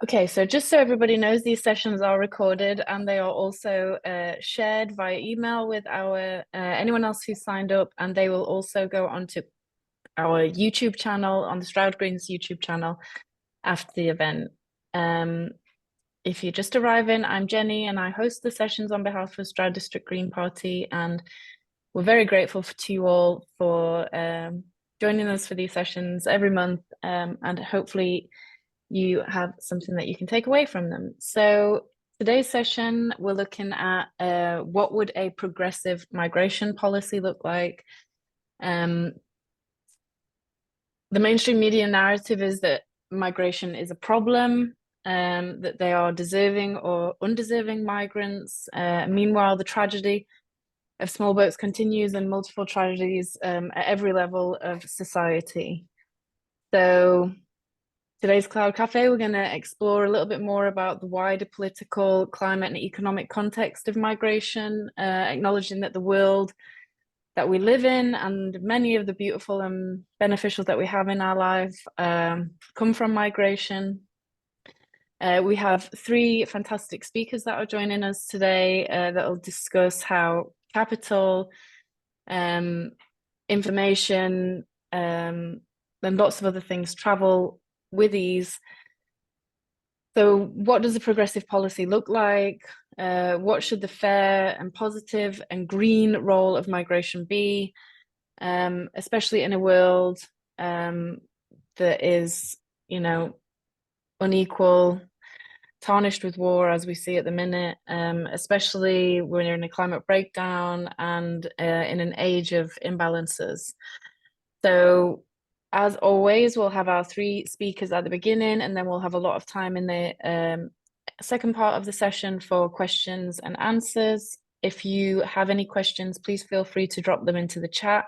Okay, so just so everybody knows, these sessions are recorded and they are also shared via email with our anyone else who signed up, and they will also go onto our YouTube channel, on the Stroud Greens YouTube channel after the event. If you're just arriving, I'm Jenny and I host the sessions on behalf of Stroud District Green Party, and we're very grateful to you all for joining us for these sessions every month, and hopefully you have something that you can take away from them. So today's session, we're looking at what would a progressive migration policy look like. The mainstream media narrative is that migration is a problem, that they are deserving or undeserving migrants. Meanwhile, the tragedy of small boats continues, and multiple tragedies at every level of society. So today's Cloud Cafe, we're going to explore a little bit more about the wider political, climate, and economic context of migration, acknowledging that the world that we live in and many of the beautiful and beneficial that we have in our life come from migration. We have three fantastic speakers that are joining us today that will discuss how capital, information, and lots of other things travel with ease. So what does a progressive policy look like? What should the fair and positive and green role of migration be, especially in a world that is, unequal, tarnished with war, as we see at the minute, especially when you're in a climate breakdown and in an age of imbalances. So as always, we'll have our three speakers at the beginning, and then we'll have a lot of time in the second part of the session for questions and answers. If you have any questions, please feel free to drop them into the chat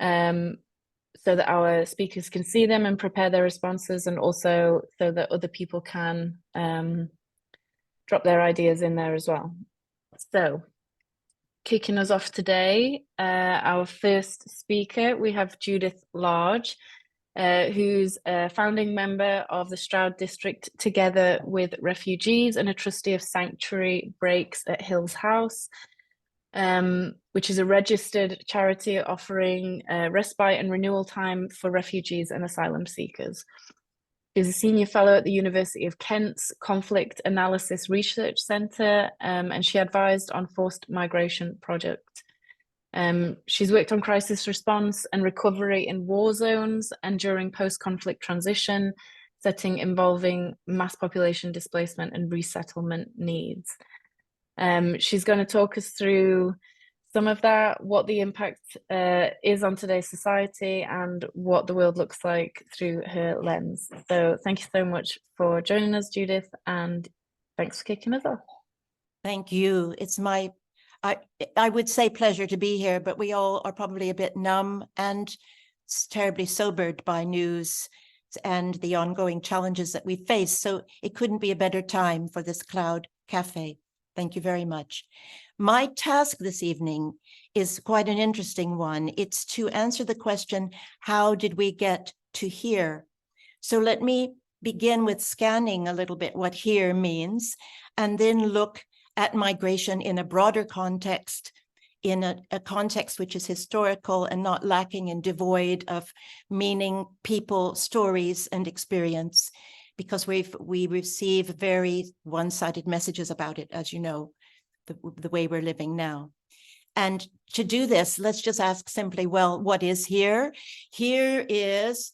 so that our speakers can see them and prepare their responses, and also so that other people can drop their ideas in there as well. So, kicking us off today, our first speaker, we have Judith Large, who's a founding member of the Stroud District Together with Refugees and a trustee of Sanctuary Breaks at Hills House, which is a registered charity offering respite and renewal time for refugees and asylum seekers. She's a senior fellow at the University of Kent's Conflict Analysis Research Centre, and she advised on forced migration project. She's worked on crisis response and recovery in war zones and during post-conflict transition setting involving mass population displacement and resettlement needs. She's going to talk us through some of that, what the impact is on today's society, and what the world looks like through her lens. So thank you so much for joining us, Judith, and thanks for kicking us off. Thank you. It's my, I would say pleasure to be here, but we all are probably a bit numb and terribly sobered by news and the ongoing challenges that we face. So it couldn't be a better time for this Cloud Cafe. Thank you very much. My task this evening is quite an interesting one. It's to answer the question, how did we get to here? So let me begin with scanning a little bit what here means, and then look at migration in a broader context, in a context which is historical and not lacking and devoid of meaning, people, stories, and experience, because we receive very one-sided messages about it, as you know, the way we're living now. And to do this, let's just ask simply, well, what is here? Here is,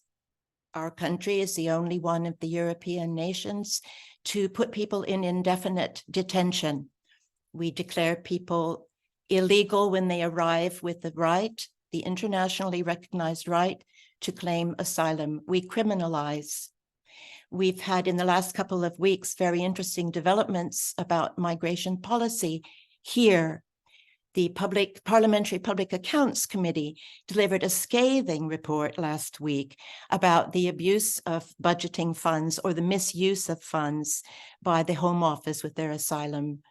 our country is the only one of the European nations to put people in indefinite detention. We declare people illegal when they arrive with the right, the internationally recognized right to claim asylum. We criminalize. We've had in the last couple of weeks very interesting developments about migration policy here. The Parliamentary Public Accounts Committee delivered a scathing report last week about the abuse of budgeting funds or the misuse of funds by the Home Office with their asylum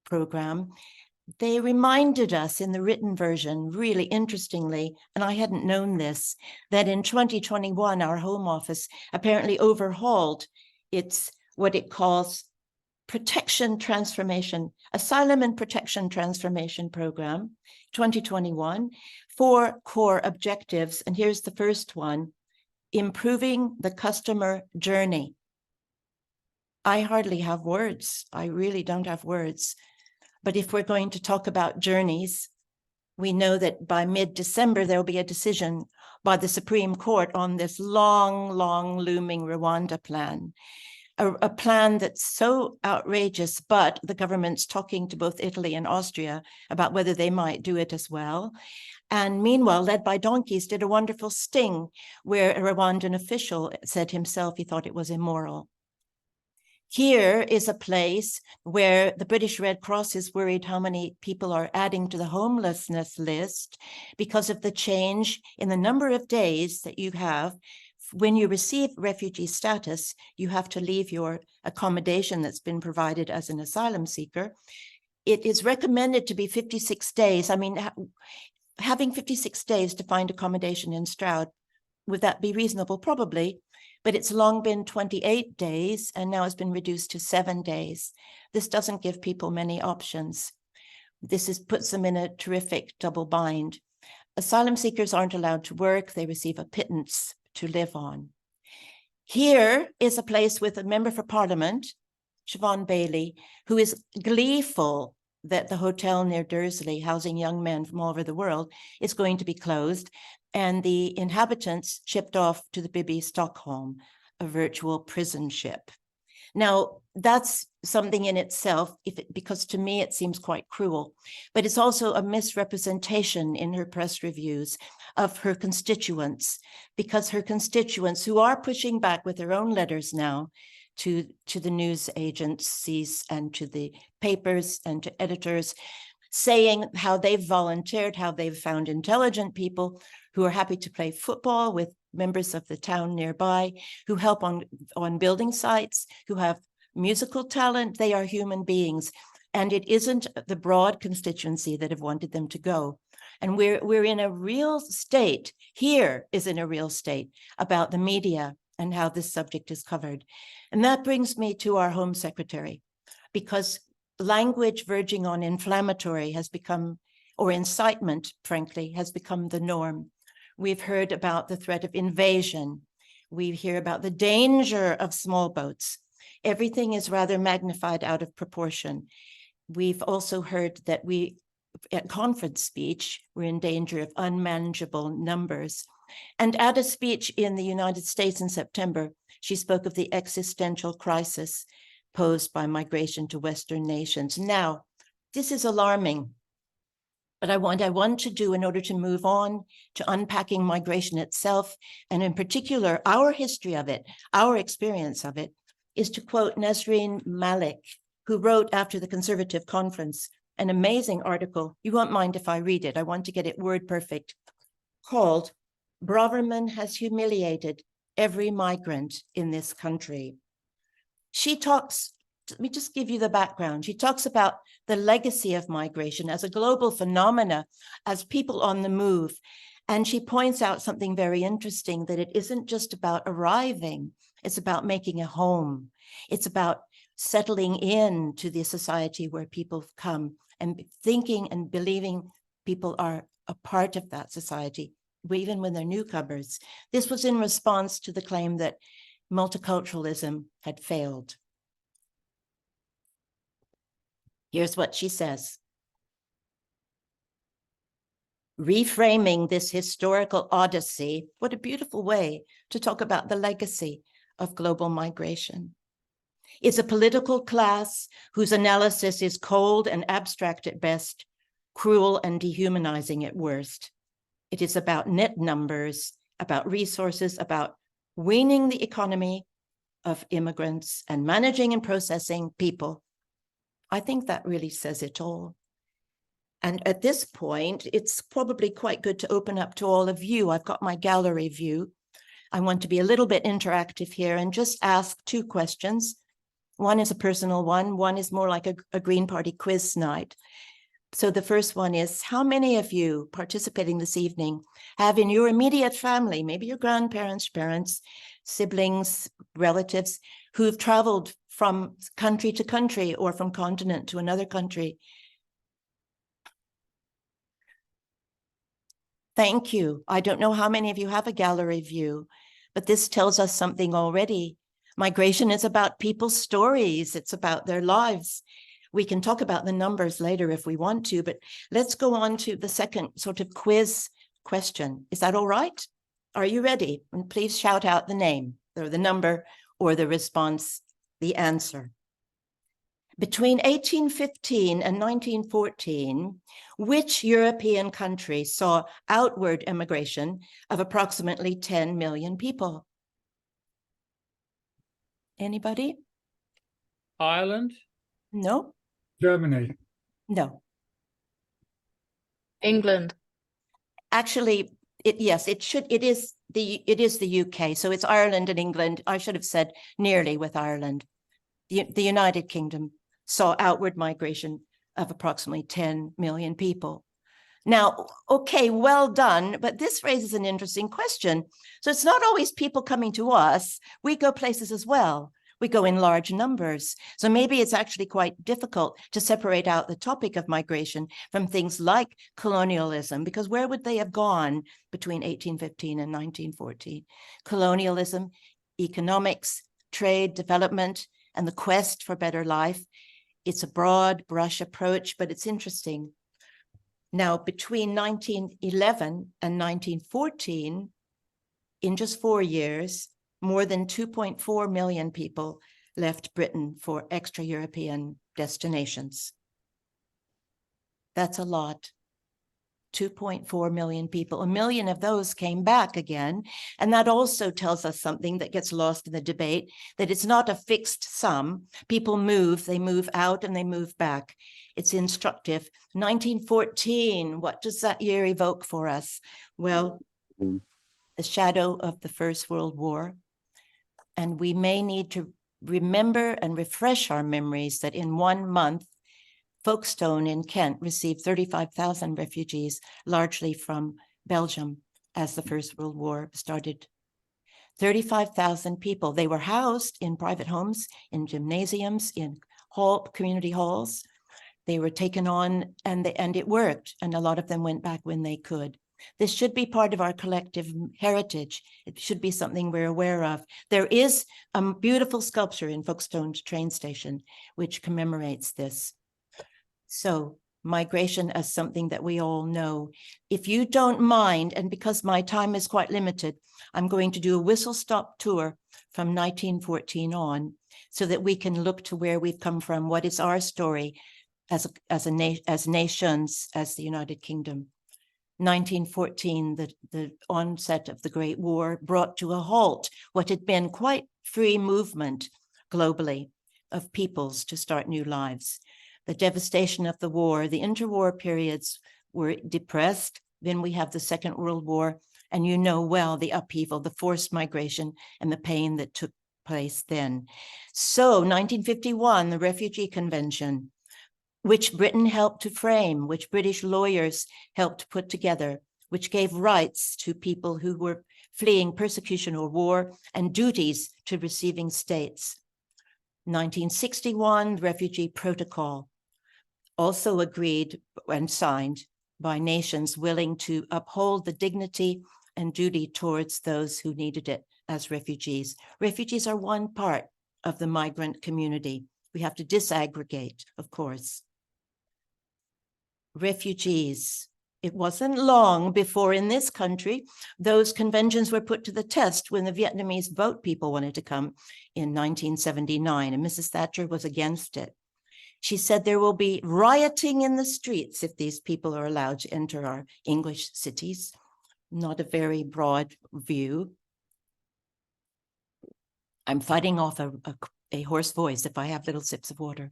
program. They reminded us in the written version, really interestingly, and I hadn't known this, that in 2021, our Home Office apparently overhauled its what it calls Protection Transformation, Asylum and Protection Transformation Program, 2021, 4 core objectives. And here's the first one: improving the customer journey. I hardly have words. I really don't have words. But if we're going to talk about journeys, we know that by mid-December, there'll be a decision by the Supreme Court on this long, long looming Rwanda plan. A plan that's so outrageous, but the government's talking to both Italy and Austria about whether they might do it as well. And meanwhile, led by donkeys, did a wonderful sting where a Rwandan official said himself he thought it was immoral. Here is a place where the British Red Cross is worried how many people are adding to the homelessness list because of the change in the number of days that you have. When you receive refugee status, you have to leave your accommodation that's been provided as an asylum seeker. It is recommended to be 56 days. I mean, having 56 days to find accommodation in Stroud, would that be reasonable? Probably, but it's long been 28 days and now it's been reduced to 7 days. This doesn't give people many options. This puts them in a terrific double bind. Asylum seekers aren't allowed to work. They receive a pittance to live on. Here is a place with a member for parliament, Siobhan Bailey, who is gleeful that the hotel near Dursley, housing young men from all over the world, is going to be closed, and the inhabitants shipped off to the Bibi Stockholm, a virtual prison ship. Now, that's something in itself, because to me it seems quite cruel, but it's also a misrepresentation in her press reviews of her constituents, because her constituents, who are pushing back with their own letters now to the news agencies and to the papers and to editors, saying how they've volunteered, how they've found intelligent people who are happy to play football with members of the town nearby, who help on building sites, who have musical talent. They are human beings. And it isn't the broad constituency that have wanted them to go. And we're in a real state, here is in a real state, about the media and how this subject is covered. And that brings me to our Home Secretary, because language verging on inflammatory has become, or incitement, frankly, has become the norm. We've heard about the threat of invasion. We hear about the danger of small boats. Everything is rather magnified out of proportion. We've also heard that at conference speech, we're in danger of unmanageable numbers. And at a speech in the United States in September, she spoke of the existential crisis posed by migration to Western nations. Now, this is alarming. But what I want to do in order to move on to unpacking migration itself, and in particular, our history of it, our experience of it, is to quote Nesreen Malik, who wrote after the Conservative Conference an amazing article. You won't mind if I read it. I want to get it word perfect, called "Braverman Has Humiliated Every Migrant in This Country." She talks, let me just give you the background. She talks about the legacy of migration as a global phenomena, as people on the move. And she points out something very interesting, that it isn't just about arriving, it's about making a home. It's about settling in to the society where people come and thinking and believing people are a part of that society, even when they're newcomers. This was in response to the claim that multiculturalism had failed. Here's what she says. Reframing this historical odyssey, what a beautiful way to talk about the legacy of global migration, is a political class whose analysis is cold and abstract at best, cruel and dehumanizing at worst. It is about net numbers, about resources, about weaning the economy of immigrants and managing and processing people. I think that really says it all. And at this point, it's probably quite good to open up to all of you. I've got my gallery view. I want to be a little bit interactive here and just ask 2 questions. One is a personal one. One is more like a Green Party quiz night. So the first one is, how many of you participating this evening have in your immediate family, maybe your grandparents, parents, siblings, relatives, who've traveled from country to country or from continent to another country. Thank you. I don't know how many of you have a gallery view, but this tells us something already. Migration is about people's stories. It's about their lives. We can talk about the numbers later if we want to, but let's go on to the second sort of quiz question. Is that all right? Are you ready? And please shout out the name or the number or the response, the answer. Between 1815 and 1914, which European country saw outward immigration of approximately 10 million people? Anybody? Ireland? No? Germany. No. England. Actually, it is the UK. So it's Ireland and England. I should have said nearly with Ireland. The United Kingdom saw outward migration of approximately 10 million people. Now, okay, well done, but this raises an interesting question. So it's not always people coming to us. We go places as well. We go in large numbers. So maybe it's actually quite difficult to separate out the topic of migration from things like colonialism, because where would they have gone between 1815 and 1914? Colonialism, economics, trade, development, and the quest for better life. It's a broad brush approach, but it's interesting. Now, between 1911 and 1914, in just 4 years, more than 2.4 million people left Britain for extra-European destinations. That's a lot. 2.4 million people. 1 million of those came back again. And that also tells us something that gets lost in the debate, that it's not a fixed sum. People move, they move out and they move back. It's instructive. 1914, what does that year evoke for us? Well, the shadow of the First World War. And we may need to remember and refresh our memories that in 1 month, Folkestone in Kent received 35,000 refugees, largely from Belgium, as the First World War started. 35,000 people. They were housed in private homes, in gymnasiums, in community halls. They were taken on, and it worked. And a lot of them went back when they could. This should be part of our collective heritage. It should be something we're aware of. There is a beautiful sculpture in Folkestone train station, which commemorates this. So migration as something that we all know. If you don't mind, and because my time is quite limited, I'm going to do a whistle-stop tour from 1914 on so that we can look to where we've come from, what is our story as nations, as the United Kingdom. 1914, the onset of the Great War brought to a halt what had been quite free movement globally of peoples to start new lives. The devastation of the war, the interwar periods were depressed. Then we have the Second World War, and you know well the upheaval, the forced migration, and the pain that took place then. So 1951, the Refugee Convention, which Britain helped to frame, which British lawyers helped put together, which gave rights to people who were fleeing persecution or war and duties to receiving states. 1961, the Refugee Protocol, also agreed and signed by nations willing to uphold the dignity and duty towards those who needed it as refugees. Refugees are one part of the migrant community. We have to disaggregate, of course. Refugees. It wasn't long before in this country, those conventions were put to the test when the Vietnamese boat people wanted to come in 1979, and Mrs. Thatcher was against it. She said there will be rioting in the streets if these people are allowed to enter our English cities. Not a very broad view. I'm fighting off a hoarse voice if I have little sips of water.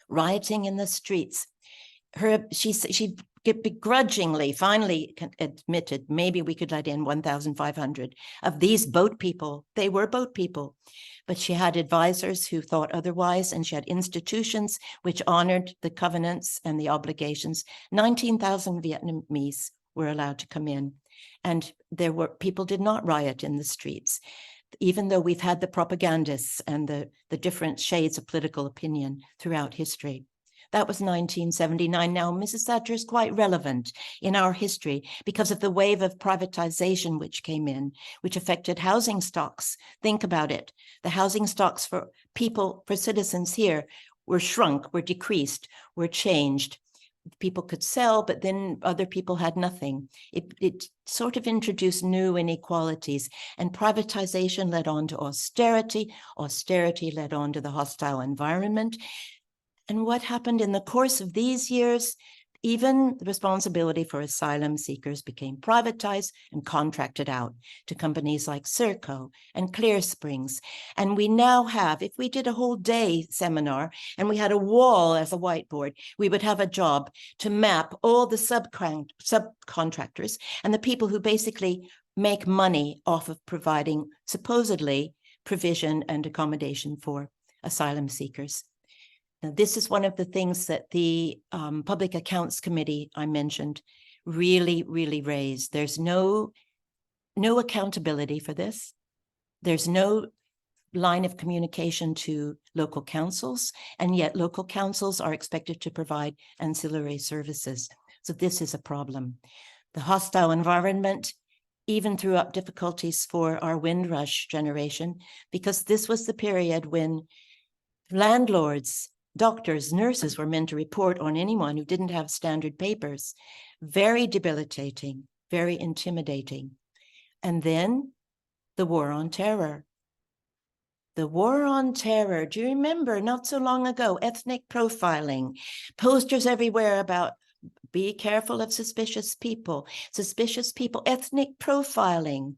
Rioting in the streets. She begrudgingly finally admitted maybe we could let in 1,500 of these boat people. They were boat people, but she had advisors who thought otherwise, and she had institutions which honored the covenants and the obligations. 19,000 Vietnamese were allowed to come in, and people did not riot in the streets. even though we've had the propagandists and the different shades of political opinion throughout history. That was 1979. Now, Mrs. Thatcher is quite relevant in our history because of the wave of privatization which came in, which affected housing stocks. Think about it. The housing stocks for people, for citizens here, were shrunk, were decreased, were changed. People could sell, but then other people had nothing. It sort of introduced new inequalities, and privatization led on to austerity. Austerity led on to the hostile environment. And what happened in the course of these years, even the responsibility for asylum seekers became privatized and contracted out to companies like Serco and Clear Springs. And we now have, if we did a whole day seminar and we had a wall as a whiteboard, we would have a job to map all the subcontractors and the people who basically make money off of providing supposedly provision and accommodation for asylum seekers. Now, this is one of the things that the Public Accounts Committee I mentioned really raised. There's no accountability for this. There's no line of communication to local councils, and yet local councils are expected to provide ancillary services. So this is a problem. The hostile environment even threw up difficulties for our Windrush generation, because this was the period when landlords, doctors, nurses were meant to report on anyone who didn't have standard papers. Very debilitating, very intimidating. And then the war on terror. The war on terror, do you remember not so long ago, ethnic profiling, posters everywhere about be careful of suspicious people, ethnic profiling.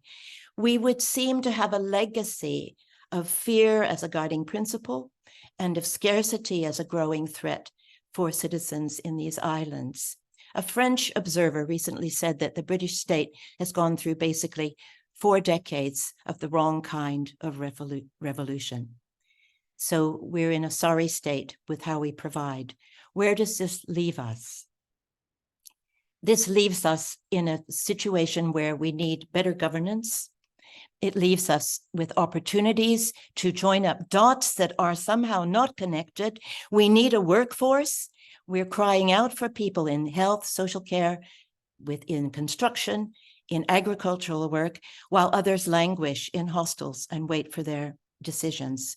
We would seem to have a legacy of fear as a guiding principle, and of scarcity as a growing threat for citizens in these islands. A French observer recently said that the British state has gone through basically 4 decades of the wrong kind of revolution. So we're in a sorry state with how we provide. Where does this leave us? This leaves us in a situation where we need better governance. It leaves us with opportunities to join up dots that are somehow not connected. We need a workforce. We're crying out for people in health, social care, within construction, in agricultural work, while others languish in hostels and wait for their decisions.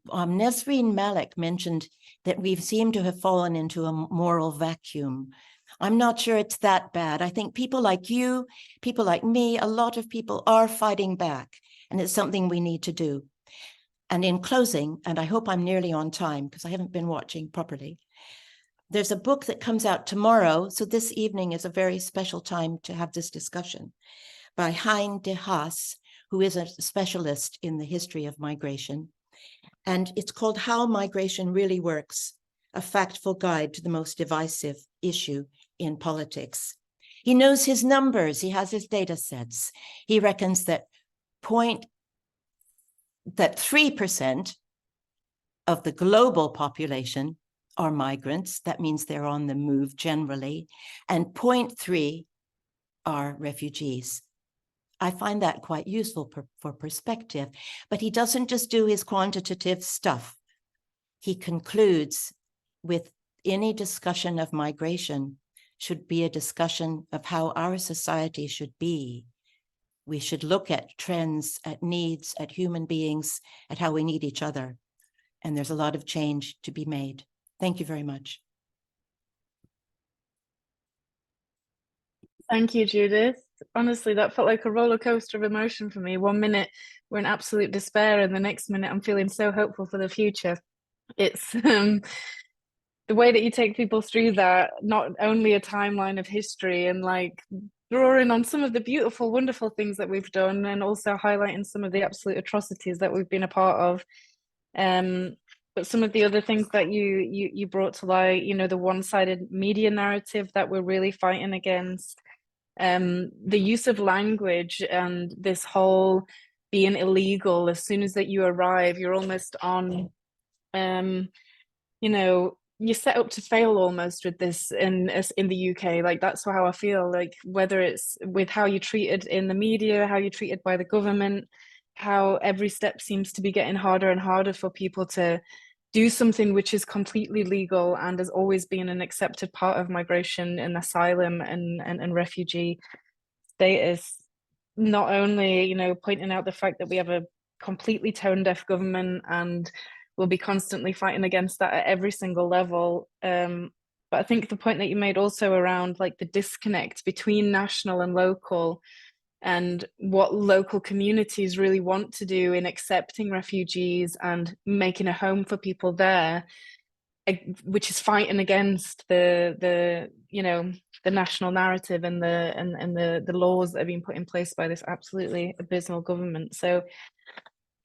Nesreen Malik mentioned that we seem to have fallen into a moral vacuum. I'm not sure it's that bad. I think people like you, people like me, a lot of people are fighting back, and it's something we need to do. And in closing, and I hope I'm nearly on time because I haven't been watching properly, there's a book that comes out tomorrow, so this evening is a very special time to have this discussion, by HAMDACHE, who is a specialist in the history of migration. And it's called How Migration Really Works, a factful guide to the most divisive issue in politics. He knows his numbers, he has his data sets. He reckons that 3% of the global population are migrants. That means they're on the move generally, and 0.3 are refugees. I find that quite useful for perspective, but he doesn't just do his quantitative stuff. He concludes with any discussion of migration should be a discussion of how our society should be. We should look at trends, at needs, at human beings, at how we need each other. And there's a lot of change to be made. Thank you very much. Thank you, Judith. Honestly, that felt like a roller coaster of emotion for me. 1 minute we're in absolute despair, and the next minute I'm feeling so hopeful for the future. It's the way that you take people through that, not only a timeline of history and like drawing on some of the beautiful, wonderful things that we've done, and also highlighting some of the absolute atrocities that we've been a part of. But some of the other things that you brought to light, you know, the one-sided media narrative that we're really fighting against, the use of language, and this whole being illegal as soon as that you arrive, you're almost on, you know, you're set up to fail almost with this in the UK. Like, that's how I feel, like whether it's with how you're treated in the media, how you're treated by the government, how every step seems to be getting harder and harder for people to do something which is completely legal and has always been an accepted part of migration and asylum and refugee status. Not only, you know, pointing out the fact that we have a completely tone deaf government and we'll be constantly fighting against that at every single level. But I think the point that you made also around like the disconnect between national and local, and what local communities really want to do in accepting refugees and making a home for people there, which is fighting against the you know, the national narrative and the laws that have been put in place by this absolutely abysmal government. So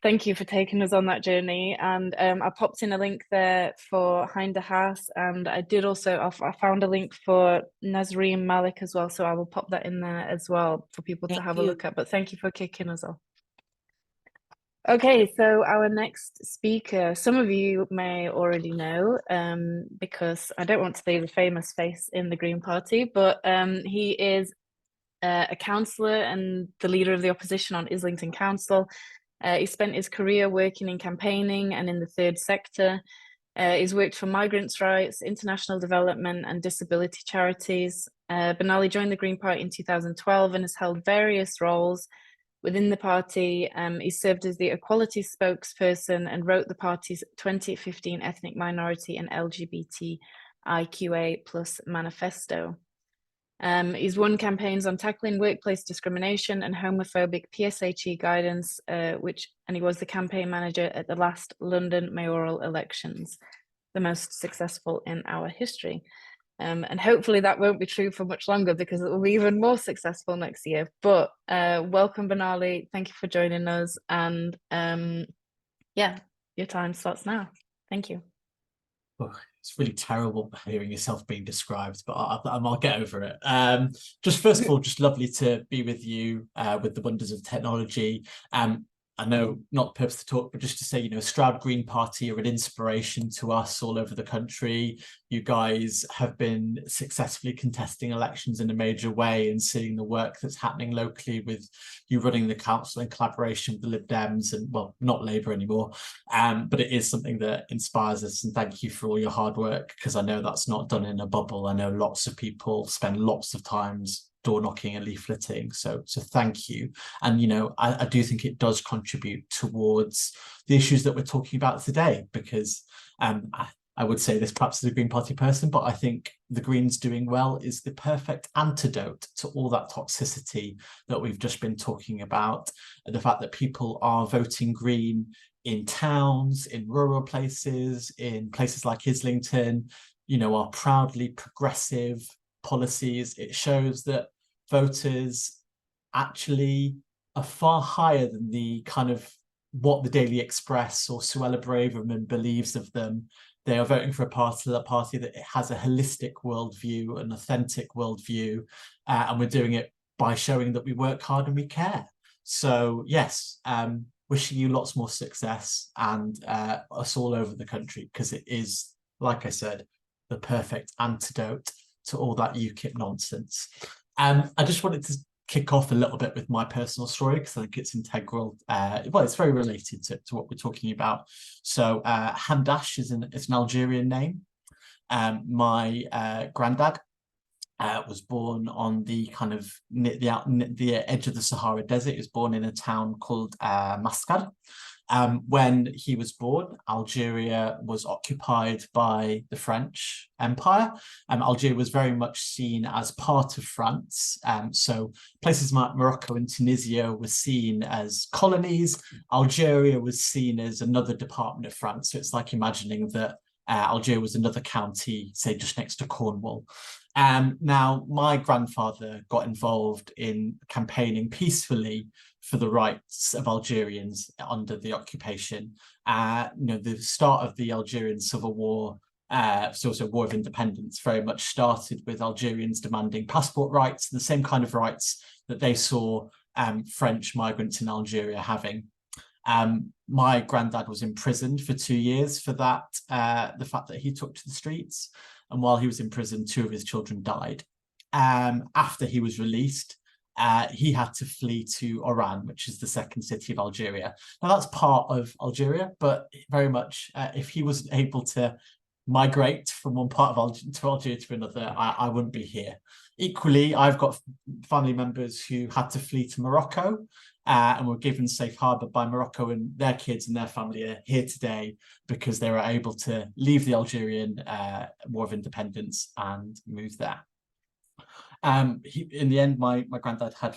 thank you for taking us on that journey. And I popped in a link there for HAMDACHE, and I did also, I found a link for Nazreen Malik as well, so I will pop that in there as well for people to have a look at. But thank you for kicking us off. Okay, so our next speaker, some of you may already know, because I don't want to be the famous face in the Green Party, but he is a councillor and the leader of the opposition on Islington Council. He spent his career working in campaigning and in the third sector. He's worked for migrants' rights, international development and disability charities. BENALI joined the Green Party in 2012 and has held various roles within the party. He served as the equality spokesperson and wrote the party's 2015 ethnic minority and LGBTIQA+ manifesto. He's won campaigns on tackling workplace discrimination and homophobic PSHE guidance, and he was the campaign manager at the last London mayoral elections, the most successful in our history. And hopefully that won't be true for much longer because it will be even more successful next year. But welcome, BENALI. Thank you for joining us. And yeah, your time starts now. Thank you. Oh, it's really terrible hearing yourself being described, but I'll get over it. Just first of all, just lovely to be with you with the wonders of technology. I know not the purpose to talk, but just to say, you know, Stroud Green Party are an inspiration to us all over the country. You guys have been successfully contesting elections in a major way and seeing the work that's happening locally with you running the council in collaboration with the Lib Dems and, well, not Labour anymore. But it is something that inspires us, and thank you for all your hard work, because I know that's not done in a bubble. I know lots of people spend lots of times door knocking and leafleting, so thank you. And you know, I do think it does contribute towards the issues that we're talking about today, because I would say this perhaps as a Green Party person, but I think the Greens doing well is the perfect antidote to all that toxicity that we've just been talking about. The fact that people are voting Green in towns, in rural places, in places like Islington, you know, are proudly progressive policies. It shows that voters actually are far higher than the kind of what the Daily Express or Suella Braverman believes of them. They are voting for a party that has a holistic worldview, an authentic worldview, and we're doing it by showing that we work hard and we care. So yes, wishing you lots more success and us all over the country, because it is, like I said, the perfect antidote to all that UKIP nonsense. I just wanted to kick off a little bit with my personal story, because I think it's integral. Well, it's very related to what we're talking about. So HAMDACHE is an Algerian name. My granddad was born on the kind of the edge of the Sahara Desert. He was born in a town called Mascad. When he was born, Algeria was occupied by the French Empire. Algeria was very much seen as part of France. So places like Morocco and Tunisia were seen as colonies. Algeria was seen as another department of France. So it's like imagining that Algeria was another county, say just next to Cornwall. Now, my grandfather got involved in campaigning peacefully for the rights of Algerians under the occupation. You know, the start of the Algerian Civil War, so also War of Independence, very much started with Algerians demanding passport rights, the same kind of rights that they saw French migrants in Algeria having. My granddad was imprisoned for 2 years for that, the fact that he took to the streets. And while he was in prison, 2 of his children died. After he was released, he had to flee to Oran, which is the second city of Algeria. Now that's part of Algeria, but very much if he wasn't able to migrate from one part of Algeria to another, I wouldn't be here. Equally, I've got family members who had to flee to Morocco and were given safe harbour by Morocco, and their kids and their family are here today because they were able to leave the Algerian War of Independence and move there. In the end, my granddad had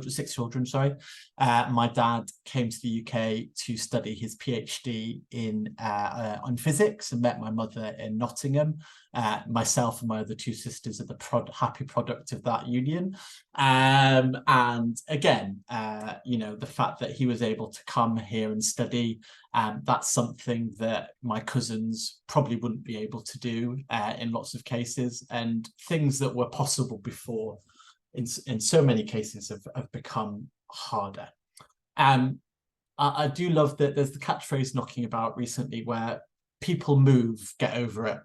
six children, sorry. My dad came to the UK to study his PhD on physics and met my mother in Nottingham. Myself and my other two sisters are the happy product of that union. And again, the fact that he was able to come here and study, that's something that my cousins probably wouldn't be able to do in lots of cases, and things that were possible before in so many cases have become harder. I do love that there's the catchphrase knocking about recently where people move, get over it.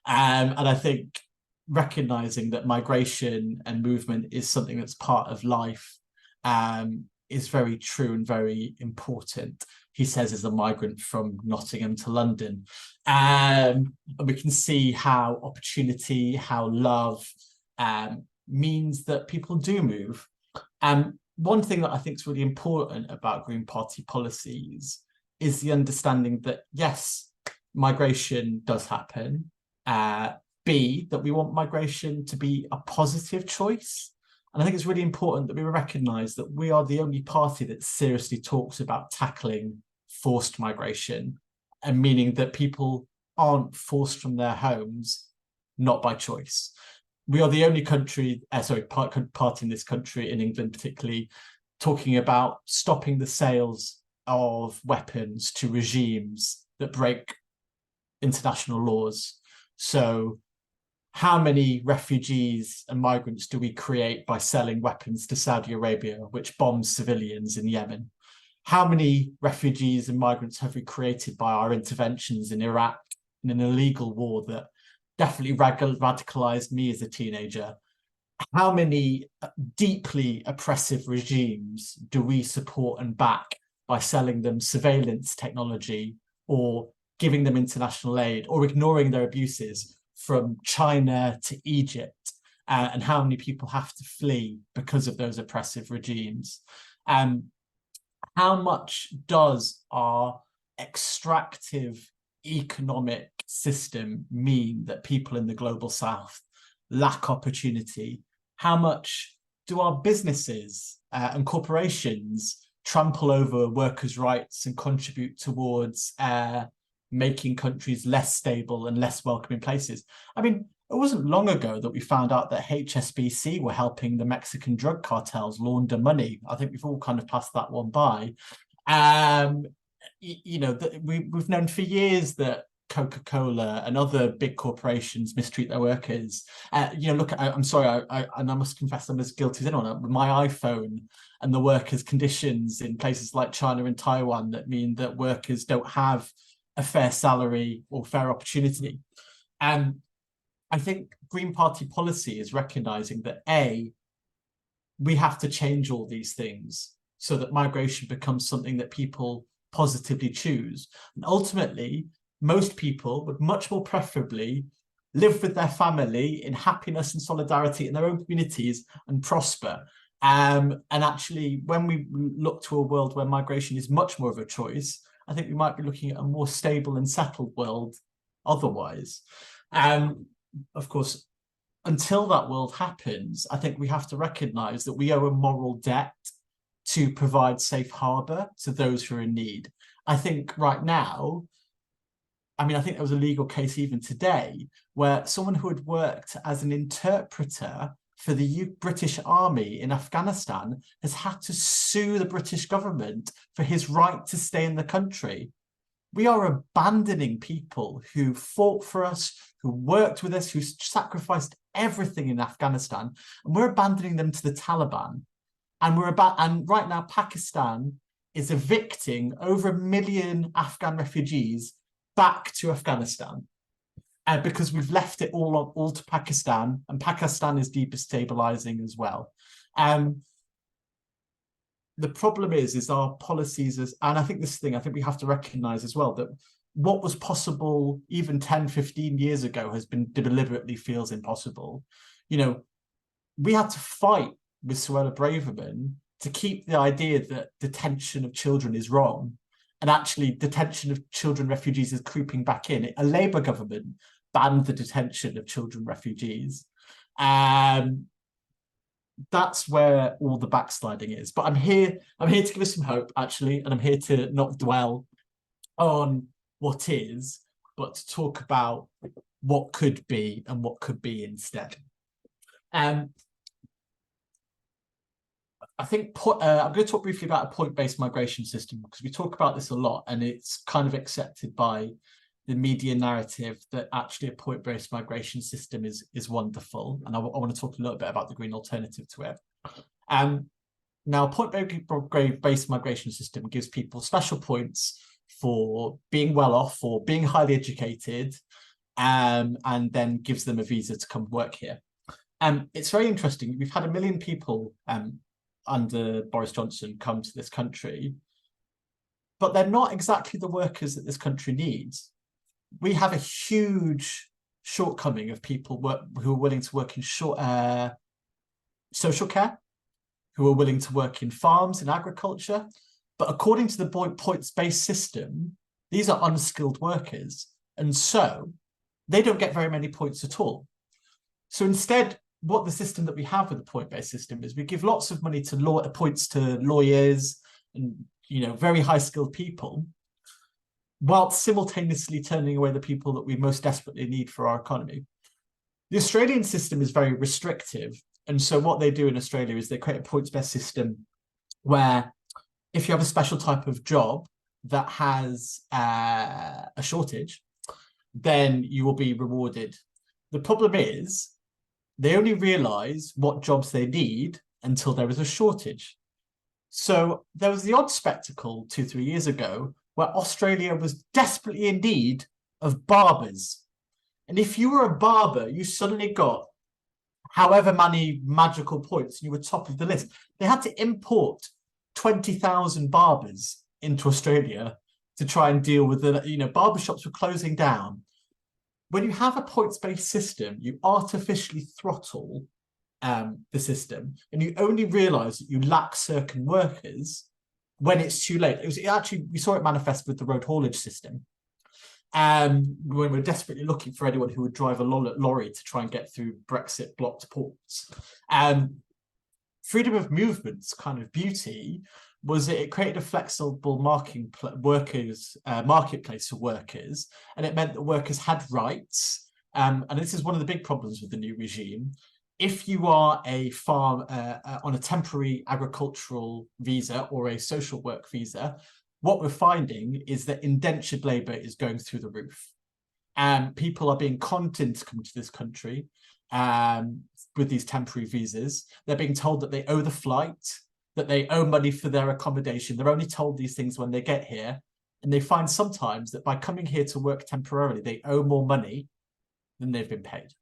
And I think recognizing that migration and movement is something that's part of life is very true and very important. He says as a migrant from Nottingham to London. And we can see how opportunity, how love means that people do move. One thing that I think is really important about Green Party policies is the understanding that, yes, migration does happen. B, that we want migration to be a positive choice. And I think it's really important that we recognise that we are the only party that seriously talks about tackling forced migration, and meaning that people aren't forced from their homes, not by choice. We are the only country, party in this country, in England particularly, talking about stopping the sales of weapons to regimes that break international laws. So how many refugees and migrants do we create by selling weapons to Saudi Arabia, which bombs civilians in Yemen? How many refugees and migrants have we created by our interventions in Iraq in an illegal war that definitely radicalized me as a teenager? How many deeply oppressive regimes do we support and back by selling them surveillance technology or giving them international aid or ignoring their abuses, from China to Egypt? And how many people have to flee because of those oppressive regimes? How much does our extractive economic system mean that people in the global south lack opportunity? How much do our businesses and corporations trample over workers' rights and contribute towards making countries less stable and less welcoming places? I mean, it wasn't long ago that we found out that HSBC were helping the Mexican drug cartels launder money. I think we've all kind of passed that one by. We've known for years that Coca-Cola and other big corporations mistreat their workers. I'm sorry, and I must confess I'm as guilty as anyone. My iPhone and the workers' conditions in places like China and Taiwan that mean that workers don't have a fair salary or fair opportunity. And I think Green Party policy is recognising that A, we have to change all these things so that migration becomes something that people positively choose. And ultimately, most people would much more preferably live with their family in happiness and solidarity in their own communities and prosper. And actually, when we look to a world where migration is much more of a choice, I think we might be looking at a more stable and settled world otherwise. Of course, until that world happens, I think we have to recognise that we owe a moral debt to provide safe harbour to those who are in need. I think right now, I think there was a legal case even today where someone who had worked as an interpreter for the British Army in Afghanistan has had to sue the British government for his right to stay in the country. We are abandoning people who fought for us, who worked with us, who sacrificed everything in Afghanistan, and we're abandoning them to the Taliban. And right now, Pakistan is evicting over 1 million Afghan refugees back to Afghanistan because we've left it all to Pakistan, and Pakistan is destabilizing as well. the problem is our policies and I think this thing, I think we have to recognize as well that what was possible even 10, 15 years ago has been deliberately feels impossible. You know, we had to fight with Suella Braverman to keep the idea that detention of children is wrong, and actually detention of children refugees is creeping back in. A Labour government banned the detention of children refugees. That's where all the backsliding is. But I'm here to give us some hope, actually, and I'm here to not dwell on what is, but to talk about what could be and what could be instead. I think I'm going to talk briefly about a point-based migration system, because we talk about this a lot and it's kind of accepted by the media narrative that actually a point-based migration system is wonderful. And I want to talk a little bit about the green alternative to it. Now, a point-based migration system gives people special points for being well off or being highly educated, and then gives them a visa to come work here. It's very interesting. We've had 1 million people under Boris Johnson come to this country, but they're not exactly the workers that this country needs. We have a huge shortcoming of people who are willing to work in social care, who are willing to work in farms and agriculture. But according to the points-based system, these are unskilled workers. And so they don't get very many points at all. So instead, what the system that we have with the point-based system is we give lots of money to points to lawyers and, you know, very high-skilled people, while simultaneously turning away the people that we most desperately need for our economy. The Australian system is very restrictive. And so what they do in Australia is they create a points-based system where if you have a special type of job that has a shortage, then you will be rewarded. The problem is they only realise what jobs they need until there is a shortage. So there was the odd spectacle 2-3 years ago where Australia was desperately in need of barbers. And if you were a barber, you suddenly got however many magical points and you were top of the list. They had to import 20,000 barbers into Australia to try and deal with the, you know, barbershops were closing down. When you have a points-based system, you artificially throttle the system, and you only realise that you lack certain workers when it's too late. We saw it manifest with the road haulage system. When we're desperately looking for anyone who would drive a lorry to try and get through Brexit blocked ports. Freedom of movement's kind of beauty was that it created a flexible marketplace for workers, and it meant that workers had rights. And this is one of the big problems with the new regime. If you are a farm on a temporary agricultural visa or a social work visa, what we're finding is that indentured labour is going through the roof. People are being conned into coming to this country with these temporary visas. They're being told that they owe the flight, that they owe money for their accommodation. They're only told these things when they get here. And they find sometimes that by coming here to work temporarily, they owe more money than they've been paid.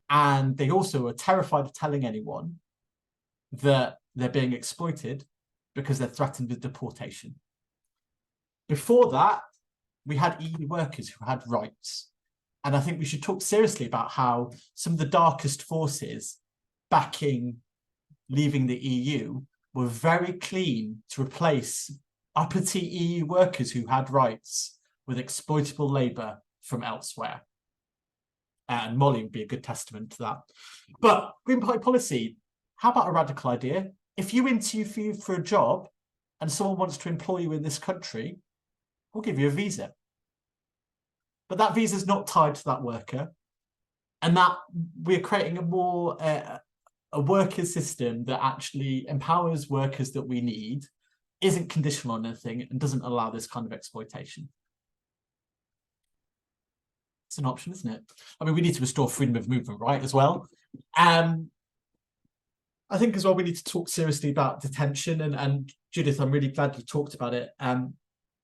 And they also are terrified of telling anyone that they're being exploited because they're threatened with deportation. Before that, we had EU workers who had rights. And I think we should talk seriously about how some of the darkest forces backing leaving the EU were very keen to replace uppity EU workers who had rights with exploitable labour from elsewhere. And Molly would be a good testament to that. But green policy, how about a radical idea? If you interview for a job and someone wants to employ you in this country, we'll give you a visa. But that visa is not tied to that worker. And that we're creating a more a worker system that actually empowers workers that we need, isn't conditional on anything, and doesn't allow this kind of exploitation. It's an option, isn't it? I mean, we need to restore freedom of movement, right, as well. I think as well, we need to talk seriously about detention. And Judith, I'm really glad you talked about it.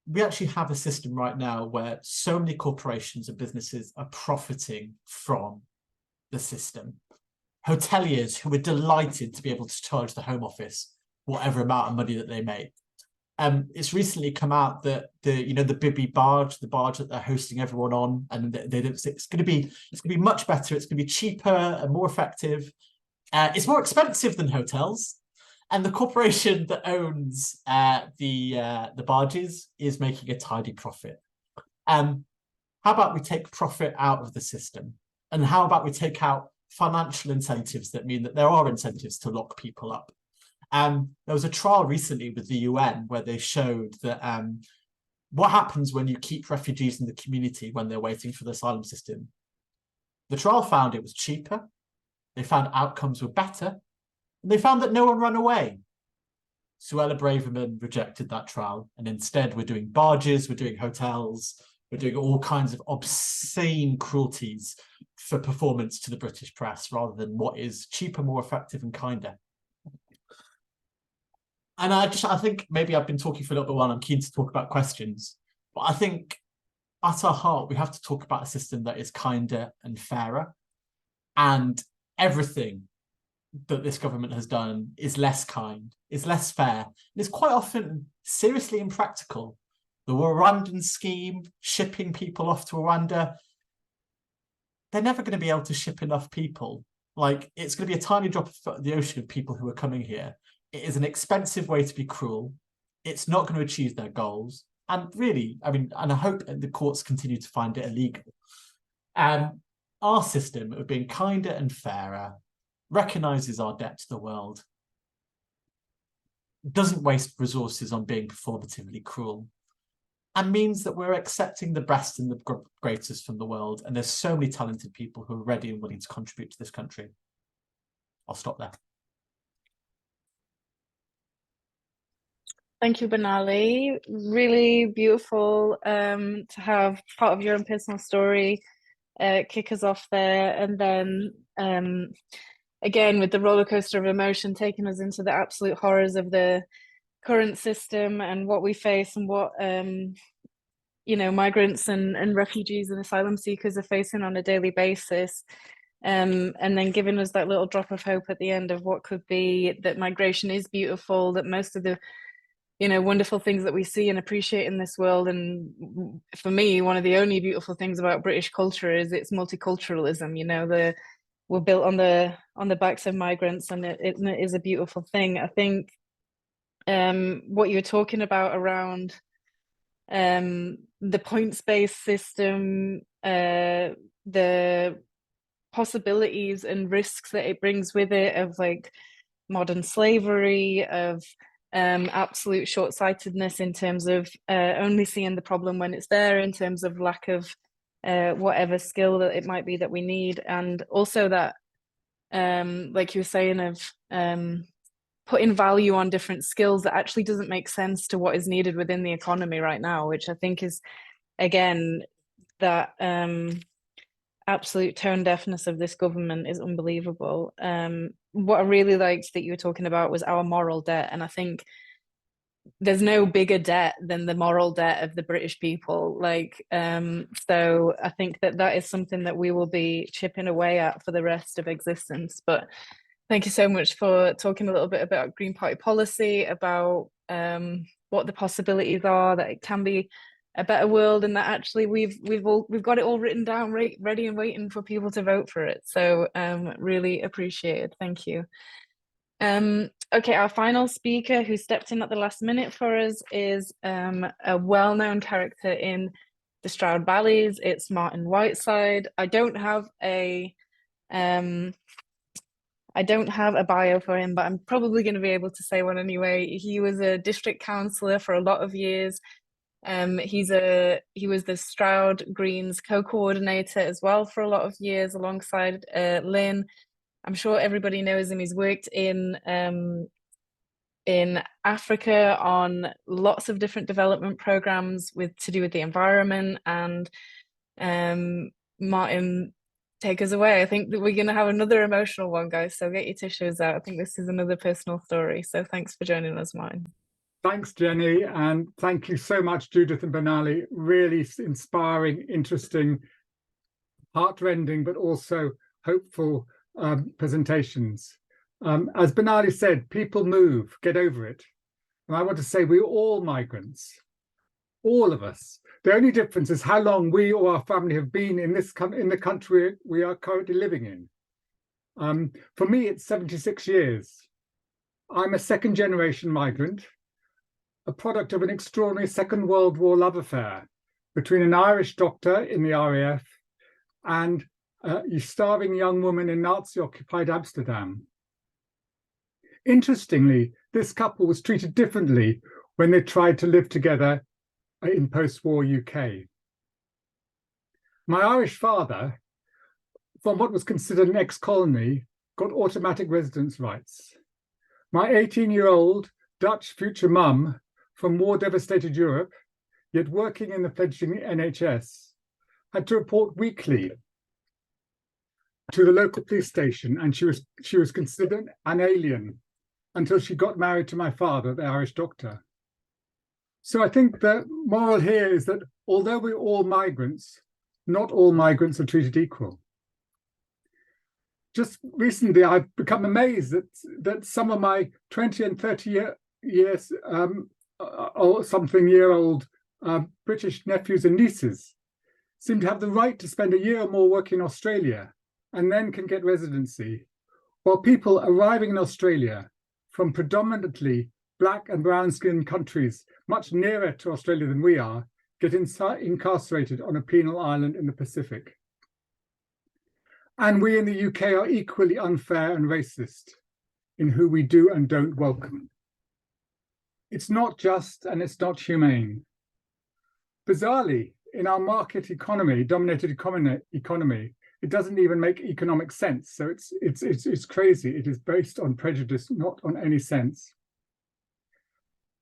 We actually have a system right now where so many corporations and businesses are profiting from the system. Hoteliers who are delighted to be able to charge the Home Office whatever amount of money that they make. It's recently come out that the Bibby barge, the barge that they're hosting everyone on, and it's going to be much better. It's going to be cheaper and more effective. It's more expensive than hotels, and the corporation that owns the barges is making a tidy profit. How about we take profit out of the system, and how about we take out financial incentives that mean that there are incentives to lock people up? There was a trial recently with the UN where they showed that what happens when you keep refugees in the community when they're waiting for the asylum system. The trial found it was cheaper, they found outcomes were better, and they found that no one ran away. Suella Braverman rejected that trial, and instead we're doing barges, we're doing hotels, we're doing all kinds of obscene cruelties for performance to the British press rather than what is cheaper, more effective and kinder. And I think maybe I've been talking for a little bit while, I'm keen to talk about questions, but I think at our heart, we have to talk about a system that is kinder and fairer. And everything that this government has done is less kind, is less fair, and is quite often seriously impractical. The Rwandan scheme, shipping people off to Rwanda, they're never going to be able to ship enough people. Like, it's going to be a tiny drop of the ocean of people who are coming here. It is an expensive way to be cruel. It's not going to achieve their goals. And really, I mean, and I hope the courts continue to find it illegal. Our system of being kinder and fairer recognises our debt to the world, doesn't waste resources on being performatively cruel, and means that we're accepting the best and the greatest from the world. And there's so many talented people who are ready and willing to contribute to this country. I'll stop there. Thank you, BENALI. Really beautiful to have part of your own personal story kick us off there. And then again, with the roller coaster of emotion, taking us into the absolute horrors of the current system and what we face and what migrants and refugees and asylum seekers are facing on a daily basis. And then giving us that little drop of hope at the end of what could be, that migration is beautiful, that most of the wonderful things that we see and appreciate in this world. And for me, one of the only beautiful things about British culture is its multiculturalism. We're built on the backs of migrants, and it is a beautiful thing. I think what you were talking about around the points-based system, the possibilities and risks that it brings with it of like modern slavery, of absolute short-sightedness in terms of only seeing the problem when it's there, in terms of lack of whatever skill that it might be that we need, and also that like you were saying, of putting value on different skills that actually doesn't make sense to what is needed within the economy right now, which I think is, again, that absolute tone deafness of this government is unbelievable. What I really liked that you were talking about was our moral debt, and I think there's no bigger debt than the moral debt of the British people. So I think that is something that we will be chipping away at for the rest of existence. But thank you so much for talking a little bit about Green Party policy, about what the possibilities are, that it can be a better world, and that actually we've got it all written down, ready and waiting for people to vote for it. So really appreciated. Thank you. Okay, our final speaker, who stepped in at the last minute for us, is a well-known character in the Stroud Valleys. It's Martin Whiteside. I don't have a bio for him, but I'm probably going to be able to say one anyway. He was a district councillor for a lot of years. He was the Stroud Greens co-coordinator as well for a lot of years alongside Lynn. I'm sure everybody knows him. He's worked in Africa on lots of different development programs to do with the environment. And Martin, take us away. I think that we're going to have another emotional one, guys, so get your tissues out. I think this is another personal story. So thanks for joining us, Martin. Thanks, Jenny, and thank you so much, Judith and BENALI. Really inspiring, interesting, heartrending, but also hopeful presentations. As BENALI said, people move, get over it. And I want to say we're all migrants, all of us. The only difference is how long we or our family have been in the country we are currently living in. For me, it's 76 years. I'm a second generation migrant, a product of an extraordinary Second World War love affair between an Irish doctor in the RAF and a starving young woman in Nazi-occupied Amsterdam. Interestingly, this couple was treated differently when they tried to live together in post-war UK. My Irish father, from what was considered an ex-colony, got automatic residence rights. My 18-year-old Dutch future mum from war-devastated Europe, yet working in the fledgling NHS, had to report weekly to the local police station, and she was considered an alien until she got married to my father, the Irish doctor. So I think the moral here is that although we're all migrants, not all migrants are treated equal. Just recently, I've become amazed that some of my 20 and 30 years or something year old British nephews and nieces seem to have the right to spend a year or more working in Australia and then can get residency, while people arriving in Australia from predominantly black and brown skinned countries much nearer to Australia than we are get incarcerated on a penal island in the Pacific. And we in the UK are equally unfair and racist in who we do and don't welcome. It's not just and it's not humane. Bizarrely, in our market economy, dominated economy, it doesn't even make economic sense. So it's crazy. It is based on prejudice, not on any sense.